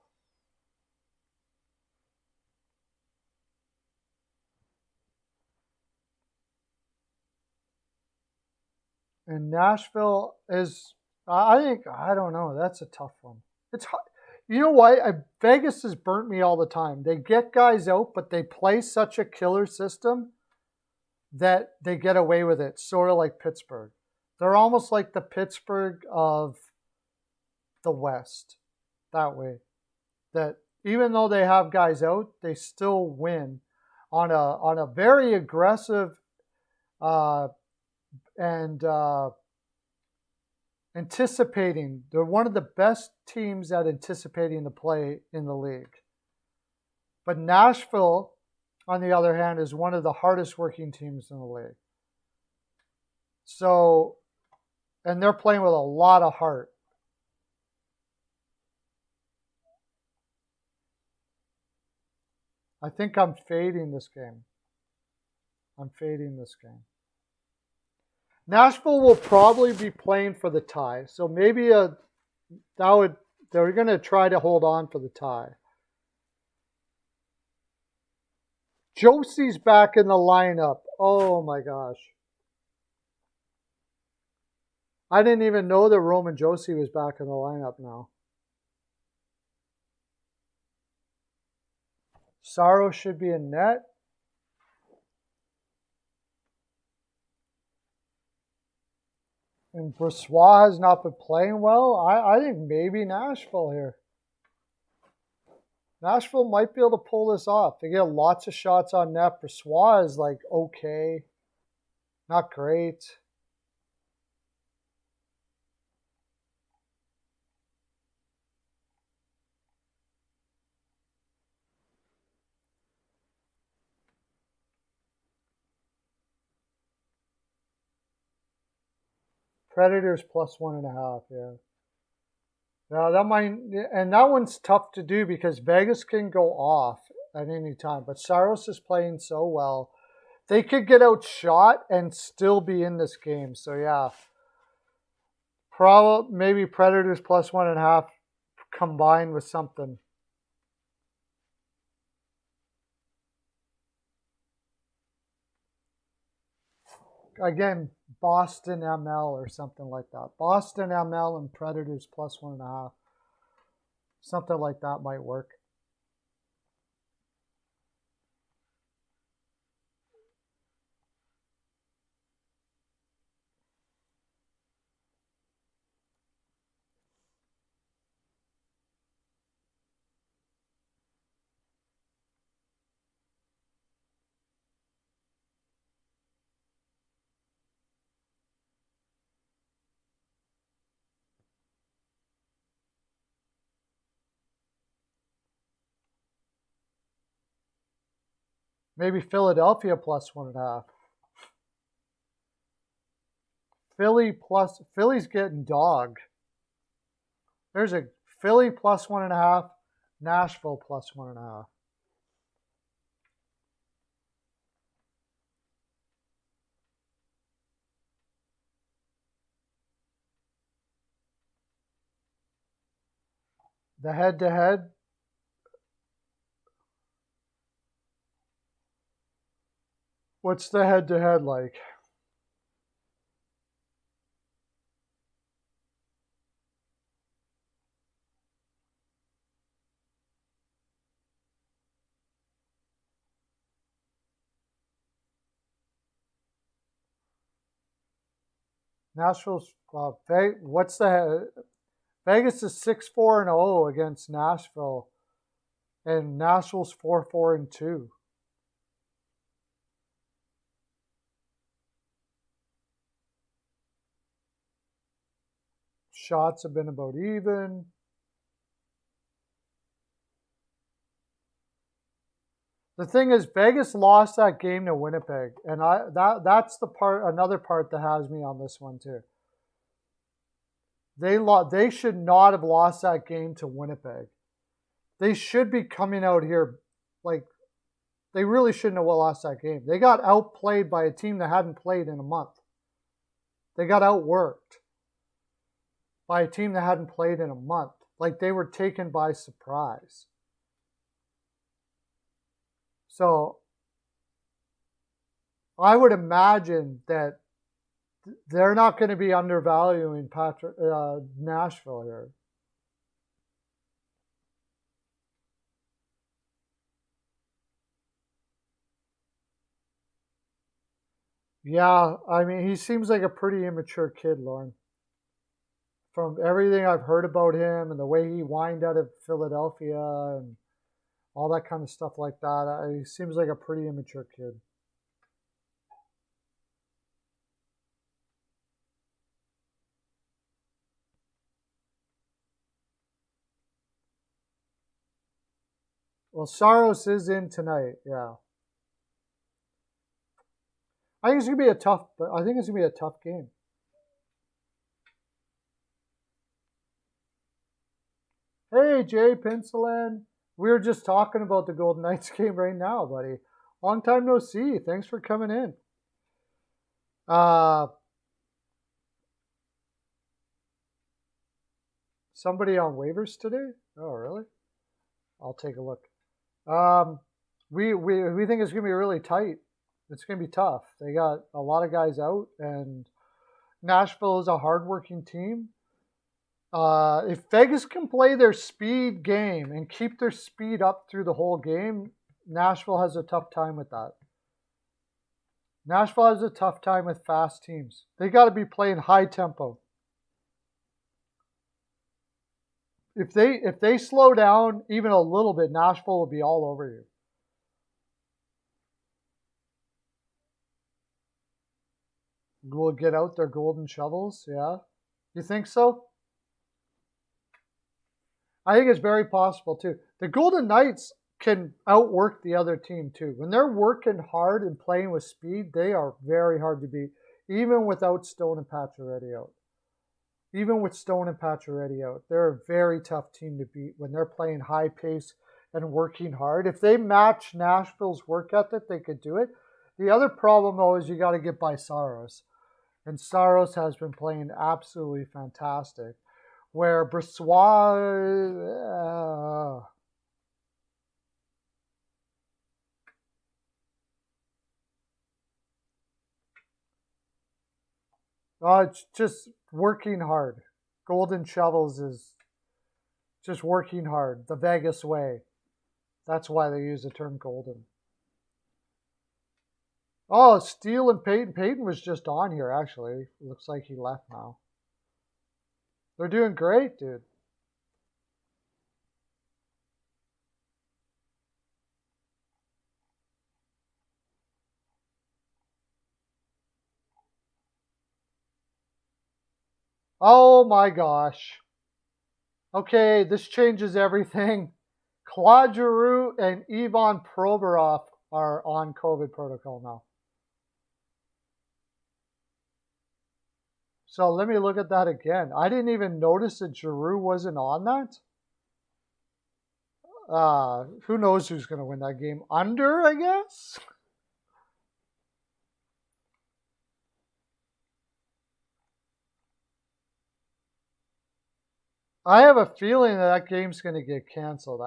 is, I don't know, that's a tough one. It's hard. You know what? Vegas has burnt me all the time. They get guys out, but they play such a killer system that they get away with it, sort of like Pittsburgh. They're almost like the Pittsburgh of the West that way. That even though they have guys out, they still win on a very aggressive and anticipating. They're one of the best teams at anticipating the play in the league. But Nashville, on the other hand, is one of the hardest working teams in the league. So, and they're playing with a lot of heart. I think I'm fading this game. Nashville will probably be playing for the tie. So maybe they're going to try to hold on for the tie. Josie's back in the lineup. Oh my gosh. I didn't even know that Roman Josie was back in the lineup now. Saros should be in net. And Brossoit has not been playing well. I think maybe Nashville here. Nashville might be able to pull this off. They get lots of shots on net. Brossoit is like okay. Not great. Predators plus 1.5, yeah. Now that might, and that one's tough to do because Vegas can go off at any time. But Saros is playing so well. They could get outshot and still be in this game. So yeah. Probably maybe Predators plus 1.5 combined with something. Again, Boston ML or something like that. Boston ML and Predators plus 1.5. Something like that might work. Maybe Philadelphia plus 1.5. Philly's getting dogged. There's a Philly plus 1.5, Nashville plus 1.5. The head-to-head. What's the head-to-head like? Nashville's, what's the, Vegas is 6-4-0 against Nashville, and Nashville's 4-4-2. Shots have been about even. The thing is, Vegas lost that game to Winnipeg, and that's the part. Another part that has me on this one too. They should not have lost that game to Winnipeg. They should be coming out here like they really shouldn't have lost that game. They got outplayed by a team that hadn't played in a month. They got outworked by a team that hadn't played in a month. Like they were taken by surprise. So I would imagine that they're not going to be undervaluing Nashville here. Yeah, I mean, he seems like a pretty immature kid, Lauren. From everything I've heard about him and the way he whined out of Philadelphia and all that kind of stuff like that, he seems like a pretty immature kid. Well, Saros is in tonight, yeah. I think it's gonna be a tough game. Hey, Jay Pincelan. We were just talking about the Golden Knights game right now, buddy. Long time no see. Thanks for coming in. Somebody on waivers today? Oh, really? I'll take a look. We think it's gonna be really tight. It's gonna be tough. They got a lot of guys out, and Nashville is a hardworking team. If Vegas can play their speed game and keep their speed up through the whole game, Nashville has a tough time with that. Nashville has a tough time with fast teams. They got to be playing high tempo. If they slow down even a little bit, Nashville will be all over you. Will get out their golden shovels, yeah? You think so? I think it's very possible too. The Golden Knights can outwork the other team too. When they're working hard and playing with speed, they are very hard to beat, even without Stone and Pacioretty out. Even with Stone and Pacioretty out, they're a very tough team to beat when they're playing high pace and working hard. If they match Nashville's work ethic, they could do it. The other problem though is you got to get by Saros, and Saros has been playing absolutely fantastic. Where Brossoit, it's just working hard. Golden Shovels is just working hard, the Vegas way. That's why they use the term golden. Oh, Steele and Peyton. Peyton was just on here, actually. Looks like he left now. They're doing great, dude. Oh my gosh. Okay, this changes everything. Claude Giroux and Ivan Provorov are on COVID protocol now. So let me look at that again. I didn't even notice that Giroux wasn't on that. Who knows who's going to win that game? Under, I guess? I have a feeling that game's going to get canceled.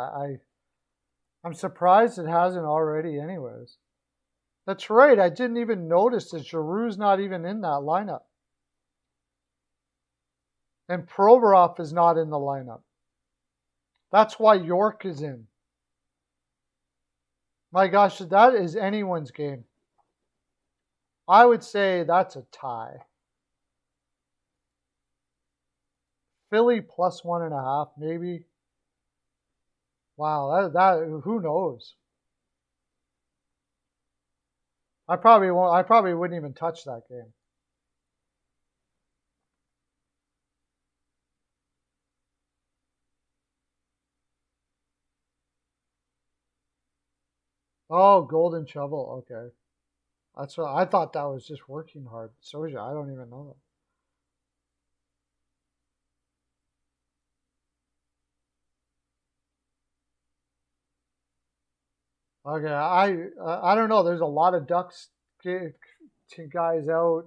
I'm surprised it hasn't already anyways. That's right. I didn't even notice that Giroux's not even in that lineup. And Provorov is not in the lineup. That's why York is in. My gosh, that is anyone's game. I would say that's a tie. Philly plus 1.5, maybe. Wow, that who knows? I probably won't. I probably wouldn't even touch that game. Oh, golden shovel. Okay. That's what I thought, that was just working hard. Soja, I don't even know that. Okay, I don't know. There's a lot of Ducks guys out.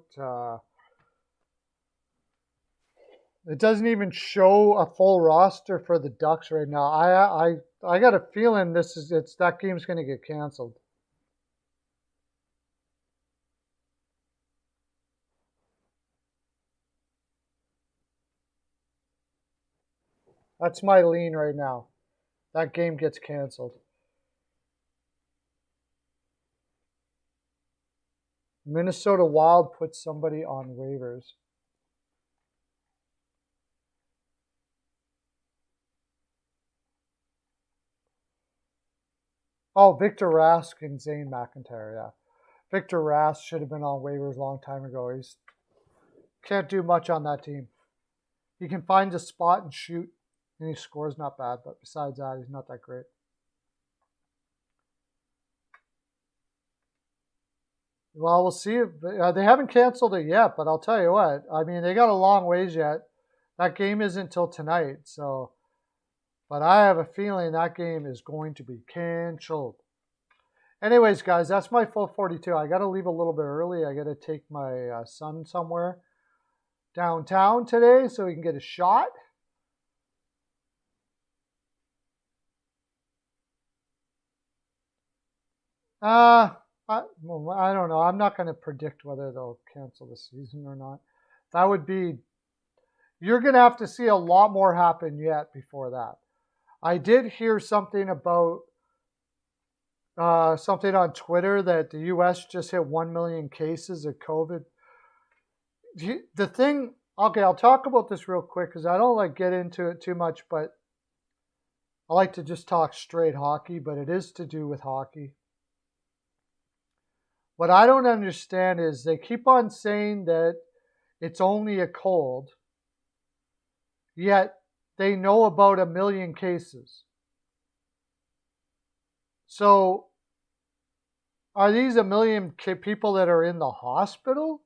It doesn't even show a full roster for the Ducks right now. I got a feeling that game's going to get canceled. That's my lean right now. That game gets canceled. Minnesota Wild puts somebody on waivers. Oh, Victor Rask and Zane McIntyre. Yeah, Victor Rask should have been on waivers a long time ago. He's can't do much on that team. He can find a spot and shoot, and he scores not bad. But besides that, he's not that great. Well, we'll see. They haven't canceled it yet, but I'll tell you what. I mean, they got a long ways yet. That game isn't till tonight, so. But I have a feeling that game is going to be canceled. Anyways, guys, that's my full 42. I got to leave a little bit early. I got to take my son somewhere downtown today so he can get a shot. I don't know. I'm not going to predict whether they'll cancel the season or not. That would be, you're going to have to see a lot more happen yet before that. I did hear something about something on Twitter that the U.S. just hit 1 million cases of COVID. The thing, okay, I'll talk about this real quick because I don't like get into it too much, but I like to just talk straight hockey, but it is to do with hockey. What I don't understand is they keep on saying that it's only a cold, yet they know about 1 million cases. So are these 1 million people that are in the hospital?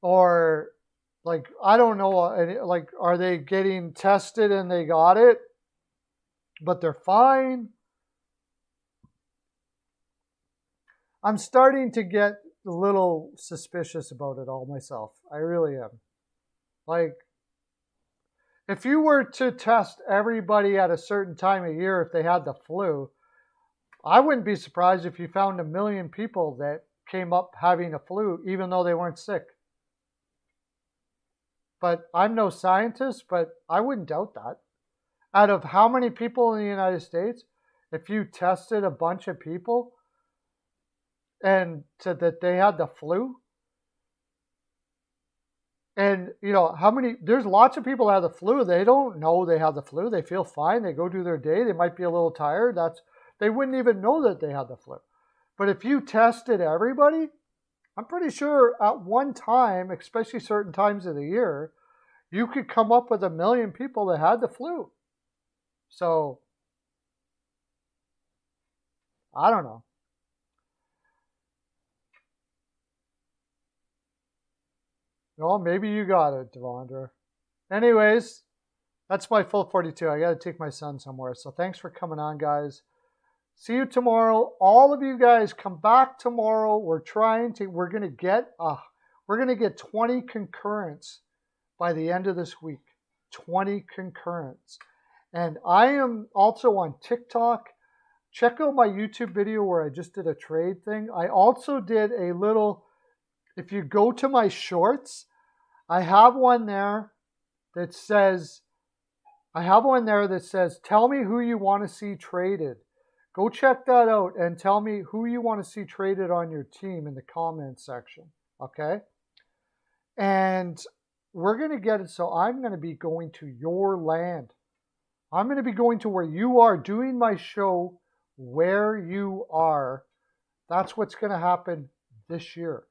Or, like, I don't know, like, are they getting tested and they got it, but they're fine? I'm starting to get a little suspicious about it all myself. I really am. Like, if you were to test everybody at a certain time of year if they had the flu, I wouldn't be surprised if you found 1 million people that came up having a flu even though they weren't sick. But I'm no scientist, but I wouldn't doubt that. Out of how many people in the United States, if you tested a bunch of people and said that they had the flu, and you know how many, there's lots of people that have the flu, they don't know they have the flu, they feel fine, they go do their day, they might be a little tired, they wouldn't even know that they had the flu. But if you tested everybody, I'm pretty sure at one time, especially certain times of the year, you could come up with 1 million people that had the flu. So, I don't know. Well, maybe you got it, Devondra. Anyways, that's my full 42. I got to take my son somewhere. So thanks for coming on, guys. See you tomorrow. All of you guys come back tomorrow. We're going to get 20 concurrents by the end of this week. 20 concurrents. And I am also on TikTok. Check out my YouTube video where I just did a trade thing. I also did a little, if you go to my shorts, I have one there that says, tell me who you want to see traded. Go check that out and tell me who you want to see traded on your team in the comment section, okay? And we're going to get it, so I'm going to be going to your land. I'm going to be going to where you are, doing my show where you are. That's what's going to happen this year.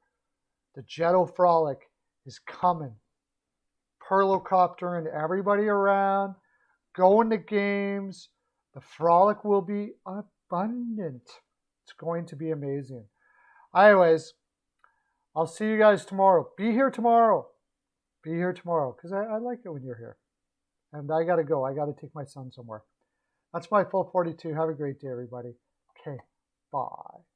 The Jetto Frolic is coming. Pearlo-coptering everybody around, going to games. The Frolic will be a abundant. It's going to be amazing. Anyways, I'll see you guys tomorrow. Be here tomorrow. Be here tomorrow because I like it when you're here. And I got to go. I got to take my son somewhere. That's my full 42. Have a great day, everybody. Okay, bye.